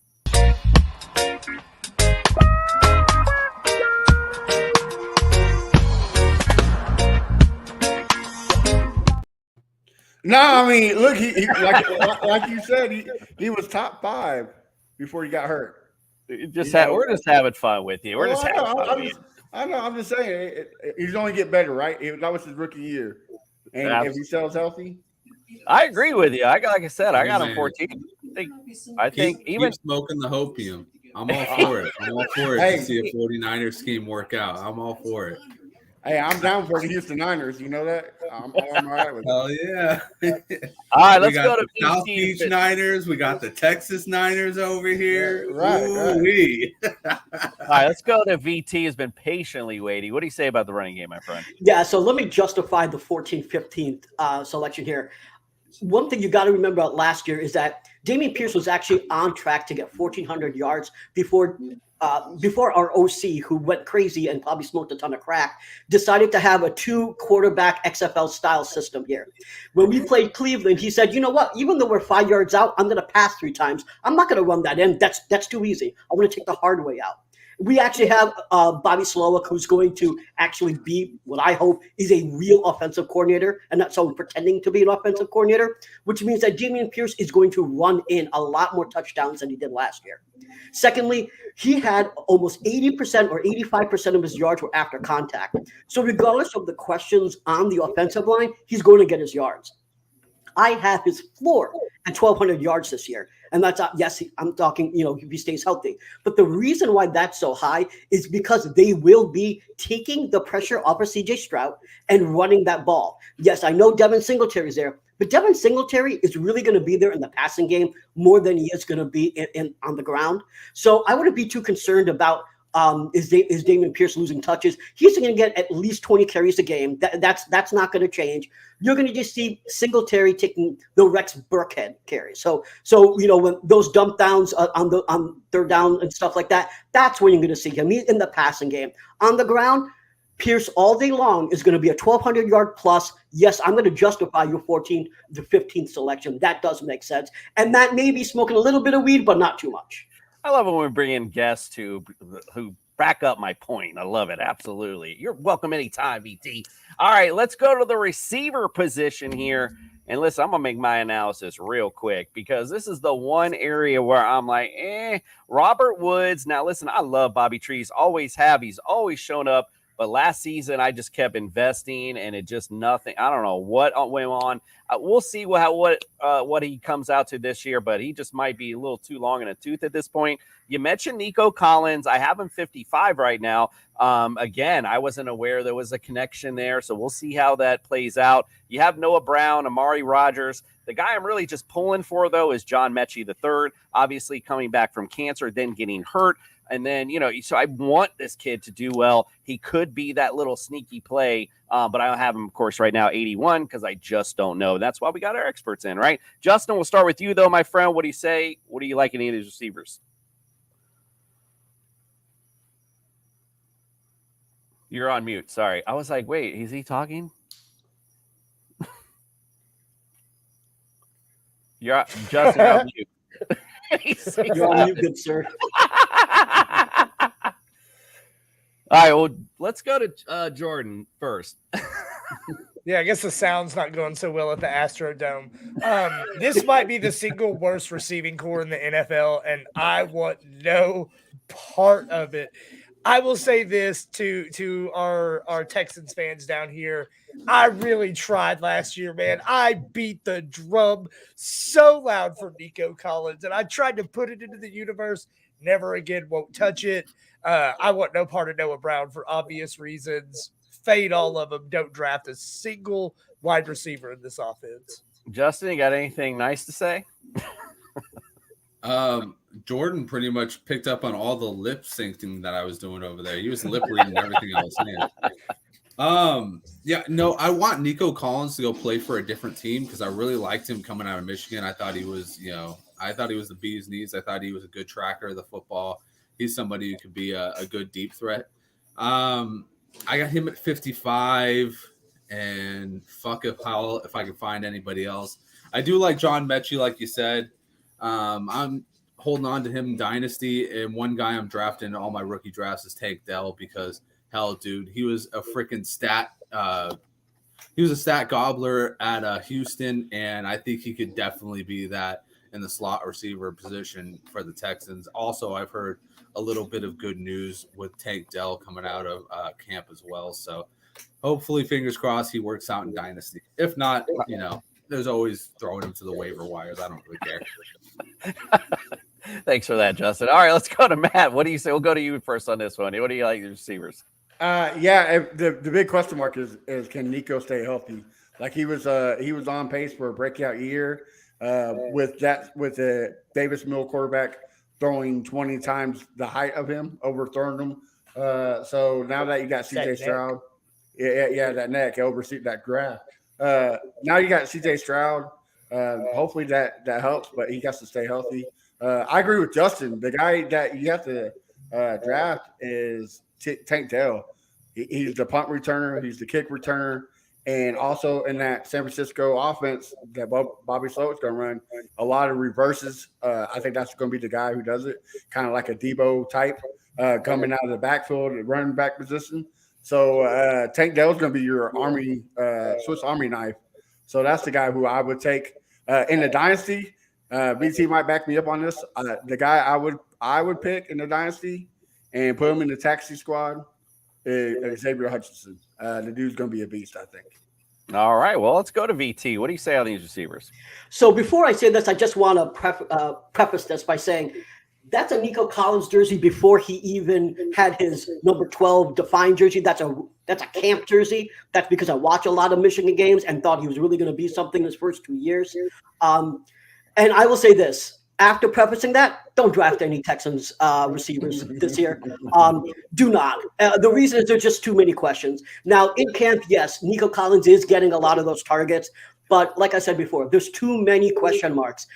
No, I mean, look, he like you said, he was top 5 before he got hurt. We're just having fun with you. We're just having fun with you. I know. I'm just saying, he's only get better, right? That was his rookie year, and if he sells healthy, I agree with you. I got him 14. I think keep smoking the hopium. I'm all for it. I'm all for it to see a 49ers scheme work out. I'm all for it. Hey, I'm down for the Houston Niners. You know that? I'm all right with it. Hell yeah. All right, let's go to South Beach Niners. We got the Texas Niners over here. Right. All right, let's go to VT has been patiently waiting. What do you say about the running game, my friend? Yeah, so let me justify the 14th, 15th selection here. One thing you got to remember about last year is that Dameon Pierce was actually on track to get 1,400 yards before our OC, who went crazy and probably smoked a ton of crack, decided to have a 2-quarterback XFL style system here. When we played Cleveland, he said, you know what? Even though we're 5 yards out, I'm going to pass 3 times. I'm not going to run that in. That's too easy. I want to take the hard way out. We actually have Bobby Slowick, who's going to actually be what I hope is a real offensive coordinator and not someone pretending to be an offensive coordinator, which means that Dameon Pierce is going to run in a lot more touchdowns than he did last year. Secondly, he had almost 80% or 85% of his yards were after contact. So regardless of the questions on the offensive line, he's going to get his yards. I have his floor at 1,200 yards this year. And that's, yes, I'm talking, if he stays healthy. But the reason why that's so high is because they will be taking the pressure off of CJ Stroud and running that ball. Yes, I know Devin Singletary's there, but Devin Singletary is really going to be there in the passing game more than he is going to be on the ground. So I wouldn't be too concerned about is Dameon Pierce losing touches. He's going to get at least 20 carries a game. That's not going to change. You're going to just see Singletary taking the Rex Burkhead carries. So when those dump downs on third down and stuff like that, that's when you're going to see him. He's in the passing game. On the ground, Pierce all day long is going to be a 1,200 yard plus. Yes, I'm going to justify your 14th to 15th selection. That does make sense. And that may be smoking a little bit of weed, but not too much. I love when we bring in guests who back up my point. I love it. Absolutely. You're welcome anytime, VT. All right, let's go to the receiver position here. And listen, I'm going to make my analysis real quick because this is the one area where I'm like, Robert Woods. Now, listen, I love Bobby Trees. Always have. He's always shown up. But last season, I just kept investing, and it just nothing. I don't know what went on. We'll see what he comes out to this year, but he just might be a little too long in a tooth at this point. You mentioned Nico Collins. I have him 55 right now. Again, I wasn't aware there was a connection there, so we'll see how that plays out. You have Noah Brown, Amari Rogers. The guy I'm really just pulling for, though, is John Mechie III, obviously coming back from cancer, then getting hurt. And then, so I want this kid to do well. He could be that little sneaky play, but I don't have him, of course, right now, 81, because I just don't know. That's why we got our experts in, right? Justin, we'll start with you, though, my friend. What do you say? What do you like in any of these receivers? You're on mute. Sorry. I was like, wait, is he talking? Justin, you're on mute. You're on mute, good sir. All right, well, let's go to Jordan first. Yeah, I guess the sound's not going so well at the Astrodome. This might be the single worst receiving core in the NFL, and I want no part of it. I will say this to our Texans fans down here. I really tried last year, man. I beat the drum so loud for Nico Collins, and I tried to put it into the universe. Never again, won't touch it. I want no part of Noah Brown for obvious reasons. Fade all of them. Don't draft a single wide receiver in this offense. Justin, you got anything nice to say? Jordan pretty much picked up on all the lip syncing that I was doing over there. He was lip reading everything I was saying. I want Nico Collins to go play for a different team because I really liked him coming out of Michigan. I thought he was, the bee's knees. I thought he was a good tracker of the football. He's somebody who could be a good deep threat. I got him at 55, and fuck if I can find anybody else. I do like John Mechie, like you said. I'm holding on to him in Dynasty, and one guy I'm drafting in all my rookie drafts is Tank Dell because, hell, dude, he was a freaking stat a stat gobbler at Houston, and I think he could definitely be that in the slot receiver position for the Texans. Also, I've heard a little bit of good news with Tank Dell coming out of camp as well. So hopefully, fingers crossed, he works out in Dynasty. If not, there's always throwing him to the waiver wires. I don't really care. Thanks for that, Justin. All right, let's go to Matt. What do you say? We'll go to you first on this one. What do you like the receivers? The big question mark is can Nico stay healthy? Like he was on pace for a breakout year with the Davis Mill quarterback throwing 20 times the height of him, overthrowing him. So now that you got CJ Stroud, that neck, oversee that grab. Now you got CJ Stroud. Hopefully that helps, but he has to stay healthy. I agree with Justin. The guy that you have to draft is Tank Dell. He's the punt returner. He's the kick returner. And also in that San Francisco offense that Bobby Slowick's going to run, a lot of reverses. I think that's going to be the guy who does it, kind of like a Debo type coming out of the backfield, running back position. So Tank Dell's going to be your Swiss Army knife. So that's the guy who I would take in the dynasty. BT might back me up on this. The guy I would pick in the dynasty and put him in the taxi squad is Xavier Hutchinson. The dude's going to be a beast, I think. All right. Well, let's go to VT. What do you say on these receivers? So before I say this, I just want to preface this by saying that's a Nico Collins jersey before he even had his number 12 defined jersey. That's a camp jersey. That's because I watch a lot of Michigan games and thought he was really going to be something in his first 2 years. And I will say this. After prefacing that, don't draft any Texans receivers this year. Do not. The reason is there's just too many questions. Now, in camp, yes, Nico Collins is getting a lot of those targets. But like I said before, there's too many question marks.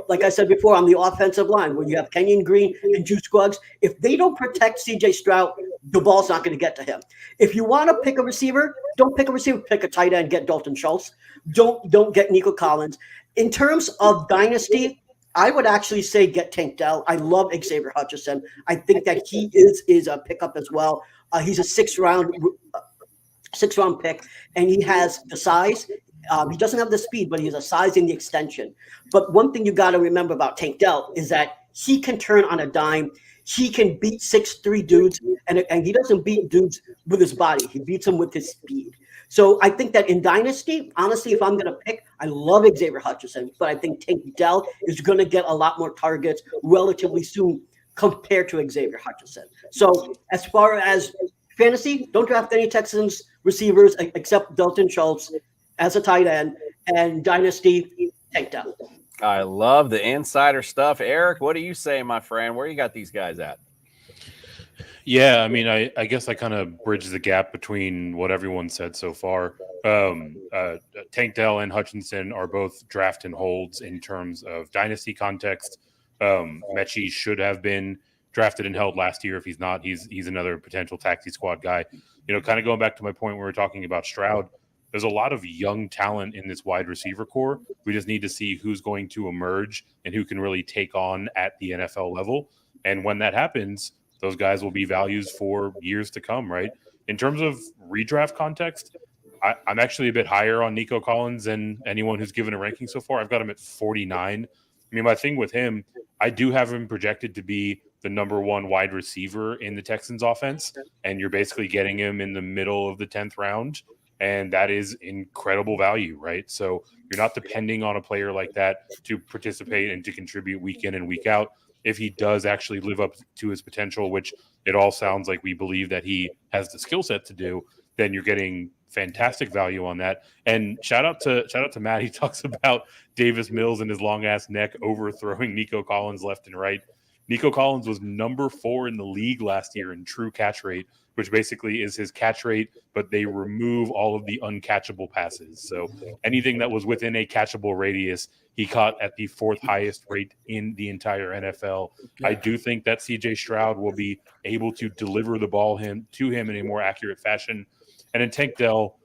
Like I said before, on the offensive line, where you have Kenyon Green and Juice Scruggs, if they don't protect C.J. Stroud, the ball's not going to get to him. If you want to pick a receiver, don't pick a receiver. Pick a tight end, get Dalton Schultz. Don't get Nico Collins. In terms of dynasty, I would actually say get Tank Dell. I love Xavier Hutchinson. I think that he is a pickup as well. He's a sixth round pick, and he has the size. He doesn't have the speed, but he has a size and the extension. But one thing you got to remember about Tank Dell is that he can turn on a dime. He can beat 6'3" dudes, and he doesn't beat dudes with his body. He beats them with his speed. So I think that in Dynasty, honestly, if I'm going to pick, I love Xavier Hutchinson, but I think Tank Dell is going to get a lot more targets relatively soon compared to Xavier Hutchinson. So as far as fantasy, don't draft any Texans receivers except Dalton Schultz as a tight end, and Dynasty, Tank Dell. I love the insider stuff. Eric, what do you say, my friend? Where you got these guys at? Yeah, I mean, I guess I kind of bridge the gap between what everyone said so far. Tank Dell and Hutchinson are both draft and holds in terms of dynasty context. Mechie should have been drafted and held last year. If he's not, he's another potential taxi squad guy. Kind of going back to my point where we were talking about Stroud, there's a lot of young talent in this wide receiver core. We just need to see who's going to emerge and who can really take on at the NFL level. And when that happens, those guys will be values for years to come, right? In terms of redraft context, I'm actually a bit higher on Nico Collins than anyone who's given a ranking so far. I've got him at 49. I mean, my thing with him, I do have him projected to be the number one wide receiver in the Texans offense, and you're basically getting him in the middle of the 10th round, and that is incredible value, right? So you're not depending on a player like that to participate and to contribute week in and week out. If he does actually live up to his potential, which it all sounds like we believe that he has the skill set to do, then you're getting fantastic value on that. And shout out to Matt. He talks about Davis Mills and his long ass neck overthrowing Nico Collins left and right. Nico Collins was number 4 in the league last year in true catch rate, which basically is his catch rate, but they remove all of the uncatchable passes. So anything that was within a catchable radius, he caught at the 4th highest rate in the entire NFL. Yeah. I do think that CJ Stroud will be able to deliver the ball to him in a more accurate fashion. And in Tank Dell,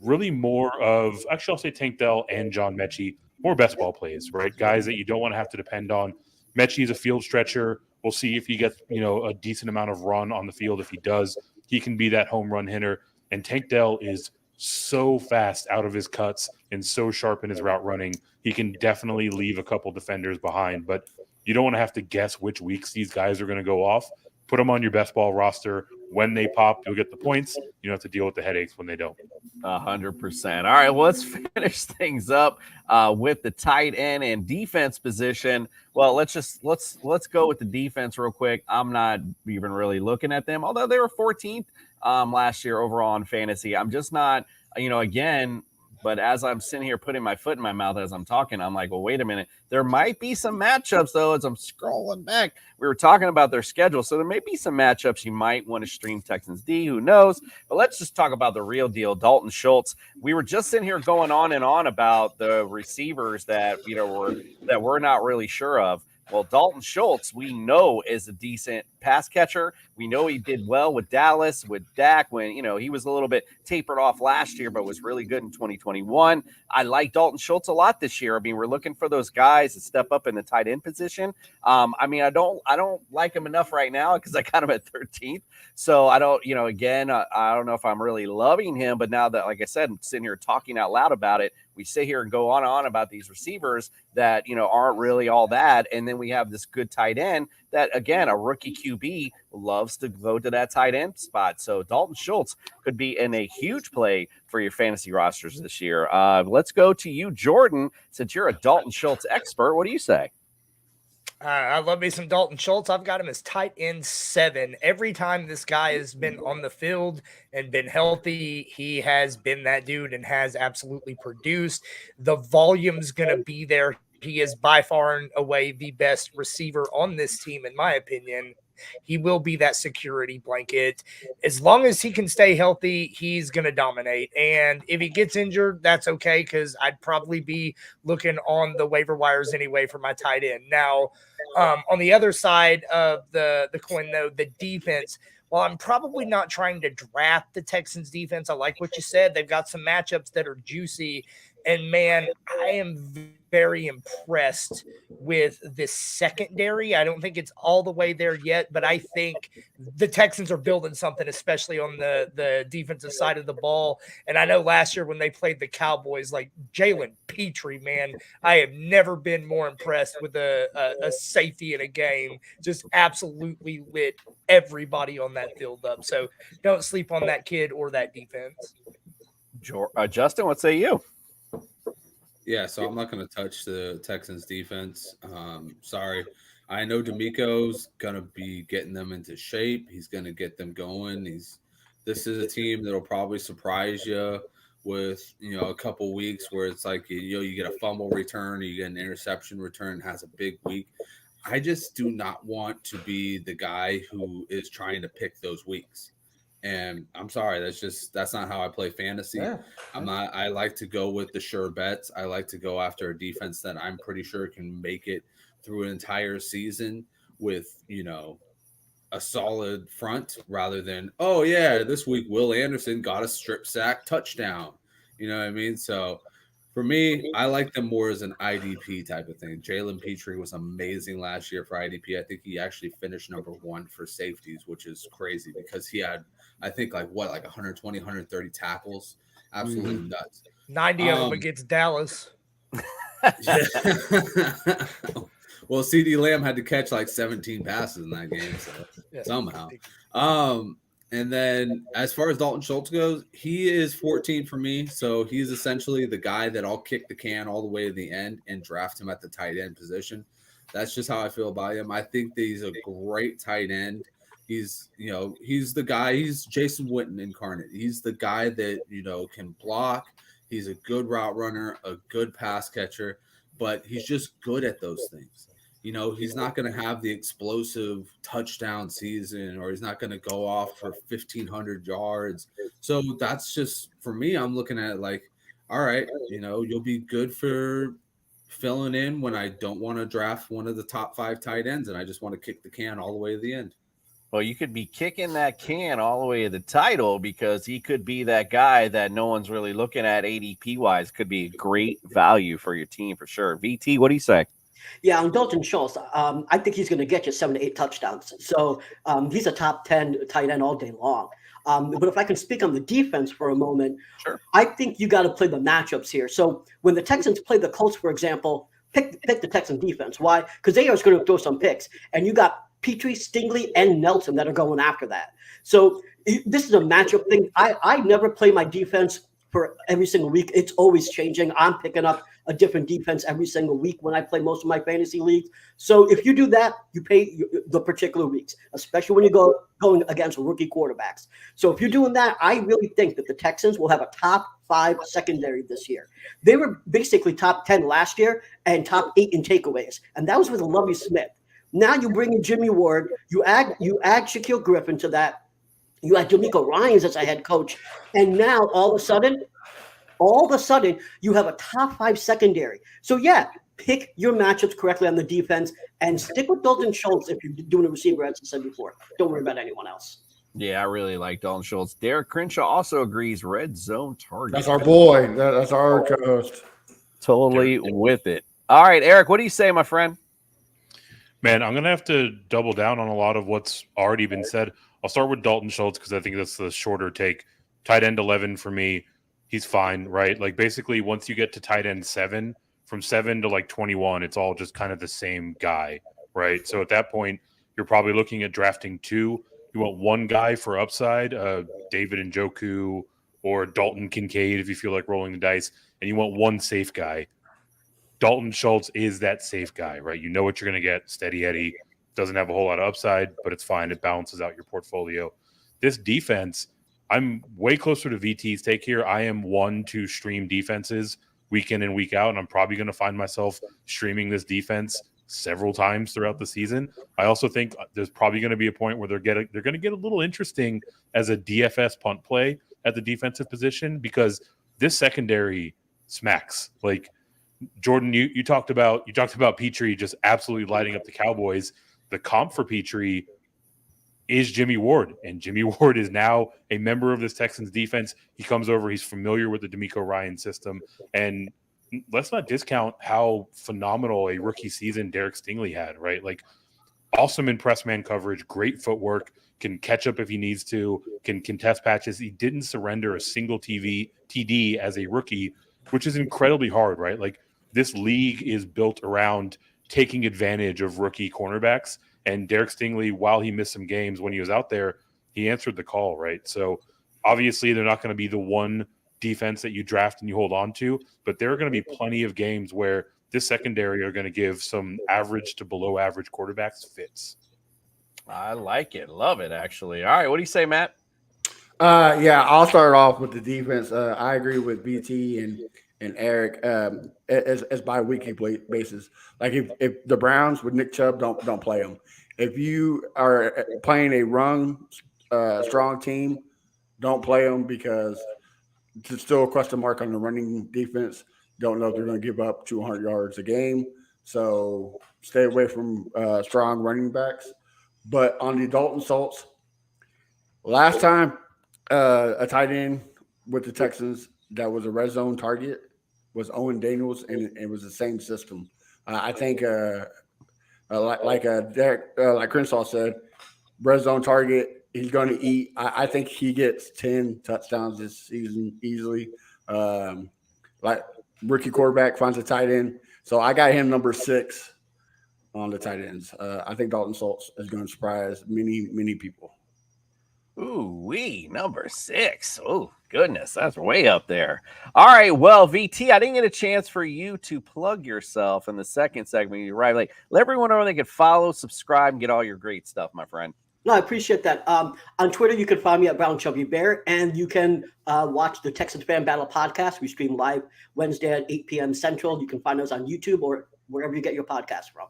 really more of, actually I'll say Tank Dell and John Mechie, more best ball plays, right? Guys that you don't want to have to depend on. Mechie is a field stretcher. We'll see if he gets, a decent amount of run on the field. If he does, he can be that home run hitter. And Tank Dell is so fast out of his cuts and so sharp in his route running. He can definitely leave a couple defenders behind, but you don't want to have to guess which weeks these guys are going to go off. Put them on your best ball roster. When they pop, you'll get the points. You don't have to deal with the headaches when they don't. 100%. All right, well, let's finish things up with the tight end and defense position. Well, let's go with the defense real quick. I'm not even really looking at them, although they were 14th last year overall in fantasy. I'm just not, again. But as I'm sitting here putting my foot in my mouth as I'm talking, I'm like, well, wait a minute. There might be some matchups, though, as I'm scrolling back. We were talking about their schedule, so there may be some matchups you might want to stream Texans D. Who knows? But let's just talk about the real deal, Dalton Schultz. We were just sitting here going on and on about the receivers that we're not really sure of. Well, Dalton Schultz, we know, is a decent pass catcher. We know he did well with Dallas, with Dak, when, he was a little bit tapered off last year, but was really good in 2021. I like Dalton Schultz a lot this year. I mean, we're looking for those guys to step up in the tight end position. I don't like him enough right now because I got him at 13th. So I don't, I don't know if I'm really loving him, but now that, like I said, I'm sitting here talking out loud about it, we sit here and go on and on about these receivers that, aren't really all that. And then we have this good tight end that, again, a rookie QB loves to go to that tight end spot. So Dalton Schultz could be in a huge play for your fantasy rosters this year. Let's go to you, Jordan, since you're a Dalton Schultz expert. What do you say? I love me some Dalton Schultz. I've got him as tight end 7. Every time this guy has been on the field and been healthy, he has been that dude and has absolutely produced. The volume's going to be there. He is by far and away the best receiver on this team, in my opinion. He will be that security blanket. As long as he can stay healthy, he's going to dominate. And if he gets injured, that's okay, because I'd probably be looking on the waiver wires anyway for my tight end. Now, on the other side of the coin, though, the defense, while I'm probably not trying to draft the Texans defense, I like what you said. They've got some matchups that are juicy. And, man, I am very impressed with this secondary. I don't think it's all the way there yet, but I think the Texans are building something, especially on the defensive side of the ball. And I know last year when they played the Cowboys, like Jalen Petrie, man, I have never been more impressed with a safety in a game. Just absolutely lit everybody on that field up. So don't sleep on that kid or that defense. Justin, what say you? Yeah, so I'm not going to touch the Texans defense. Sorry. I know D'Amico's going to be getting them into shape. He's going to get them going. This is a team that'll probably surprise you with, a couple weeks where it's like, you get a fumble return or you get an interception return, has a big week. I just do not want to be the guy who is trying to pick those weeks. And I'm sorry, that's not how I play fantasy. Yeah. I like to go with the sure bets. I like to go after a defense that I'm pretty sure can make it through an entire season with, a solid front rather than, oh yeah, this week Will Anderson got a strip sack touchdown. You know what I mean? So for me, I like them more as an IDP type of thing. Jalen Petrie was amazing last year for IDP. I think he actually finished number 1 for safeties, which is crazy because he had, I think, like 120, 130 tackles. Absolutely nuts. 90 of them against Dallas. Well, CD Lamb had to catch like 17 passes in that game, so somehow. And then as far as Dalton Schultz goes, he is 14 for me. So he's essentially the guy that I'll kick the can all the way to the end and draft him at the tight end position. That's just how I feel about him. I think that he's a great tight end. He's the guy, he's Jason Witten incarnate. He's the guy that, can block. He's a good route runner, a good pass catcher, but he's just good at those things. He's not going to have the explosive touchdown season, or he's not going to go off for 1,500 yards. So that's just, for me, I'm looking at it like, all right, you'll be good for filling in when I don't want to draft one of the top 5 tight ends and I just want to kick the can all the way to the end. Well, you could be kicking that can all the way to the title because he could be that guy that no one's really looking at ADP-wise. Could be a great value for your team for sure. VT, what do you say? Yeah, on Dalton Schultz, I think he's going to get you 7 to 8 touchdowns. So he's a top 10 tight end all day long. But if I can speak on the defense for a moment, sure. I think you got to play the matchups here. So when the Texans play the Colts, for example, pick the Texans defense. Why? Because they are going to throw some picks, and you got Petrie, Stingley, and Nelson that are going after that. So this is a matchup thing. I never play my defense for every single week. It's always changing. I'm picking up a different defense every single week when I play most of my fantasy leagues. So if you do that, you pay the particular weeks, especially when you going against rookie quarterbacks. So if you're doing that, I really think that the Texans will have a top 5 secondary this year. They were basically top 10 last year and top 8 in takeaways, and that was with Lovie Smith. Now you bring in Jimmy Ward, you add Shaquille Griffin to that. You had D'Amico Ryans as a head coach, and now all of a sudden, you have a top 5 secondary. So yeah, pick your matchups correctly on the defense and stick with Dalton Schultz if you're doing a receiver, as I said before. Don't worry about anyone else. Yeah, I really like Dalton Schultz. Derek Crenshaw also agrees. Red zone target. That's our boy. That's our co-host. Totally with it. All right, Eric, what do you say, my friend? Man, I'm going to have to double down on a lot of what's already been said. I'll start with Dalton Schultz because I think that's the shorter take. Tight end 11 for me, he's fine, right? Like basically once you get to tight end 7, from 7 to like 21, it's all just kind of the same guy, right? So at that point, you're probably looking at drafting 2. You want one guy for upside, David Njoku or Dalton Kincaid if you feel like rolling the dice, and you want one safe guy. Dalton Schultz is that safe guy, right? You know what you're going to get. Steady Eddie doesn't have a whole lot of upside, but it's fine. It balances out your portfolio. This defense, I'm way closer to VT's take here. I am one to stream defenses week in and week out, and I'm probably going to find myself streaming this defense several times throughout the season. I also think there's probably going to be a point where they're going to get a little interesting as a DFS punt play at the defensive position because this secondary smacks. Like Jordan, you talked about Petrie just absolutely lighting up the Cowboys. The comp for Petrie is Jimmy Ward, and Jimmy Ward is now a member of this Texans defense. He comes over, he's familiar with the D'Amico Ryan system, and let's not discount how phenomenal a rookie season Derek Stingley had, right? Like awesome in press man coverage, great footwork, can catch up if he needs to, can contest patches. He didn't surrender a single TD as a rookie, which is incredibly hard, right? Like this league is built around taking advantage of rookie cornerbacks. And Derek Stingley, while he missed some games when he was out there, he answered the call, right? So obviously they're not going to be the one defense that you draft and you hold on to, but there are going to be plenty of games where this secondary are going to give some average to below average quarterbacks fits. I like it. Love it, actually. All right. What do you say, Matt? Yeah, I'll start off with the defense. I agree with BT and Eric as bi-weekly basis. Like if the Browns with Nick Chubb, don't play them. If you are playing a run strong team, don't play them because it's still a question mark on the running defense. Don't know if they're going to give up 200 yards a game. So stay away from strong running backs. But on the Dalton Schultz, last time a tight end with the Texans that was a red zone target was Owen Daniels, and it was the same system. I think, like Crenshaw said, red zone target, he's going to eat. I think he gets 10 touchdowns this season easily. Like rookie quarterback finds a tight end. So I got him number 6 on the tight ends. I think Dalton Schultz is going to surprise many, many people. Ooh-wee, number 6. Oh, goodness, that's way up there. All right, well, VT, I didn't get a chance for you to plug yourself in the second segment. You're right. Like, let everyone know they can follow, subscribe, and get all your great stuff, my friend. No, I appreciate that. On Twitter, you can find me at Brown Chubby Bear, and you can watch the Texans Fan Battle podcast. We stream live Wednesday at 8 p.m. Central. You can find us on YouTube or wherever you get your podcast from.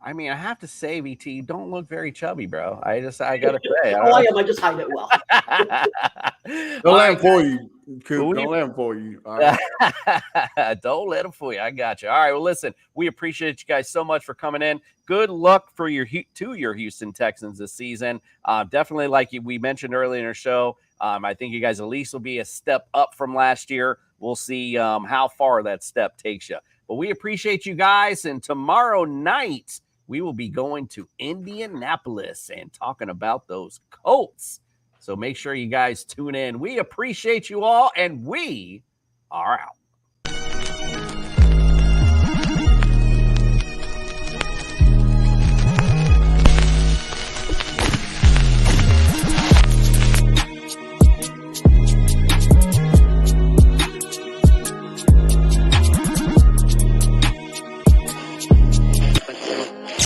I mean, I have to say, VT, you don't look very chubby, bro. I gotta say. I am. I just hide it well. Don't let him fool you, Coop. Don't let him fool you. All right. Don't let him fool you. I got you. All right. Well, listen, we appreciate you guys so much for coming in. Good luck for your Houston Texans this season. Definitely, like we mentioned earlier in our show, I think you guys at least will be a step up from last year. We'll see how far that step takes you. But we appreciate you guys. And tomorrow night, we will be going to Indianapolis and talking about those Colts. So make sure you guys tune in. We appreciate you all, and we are out.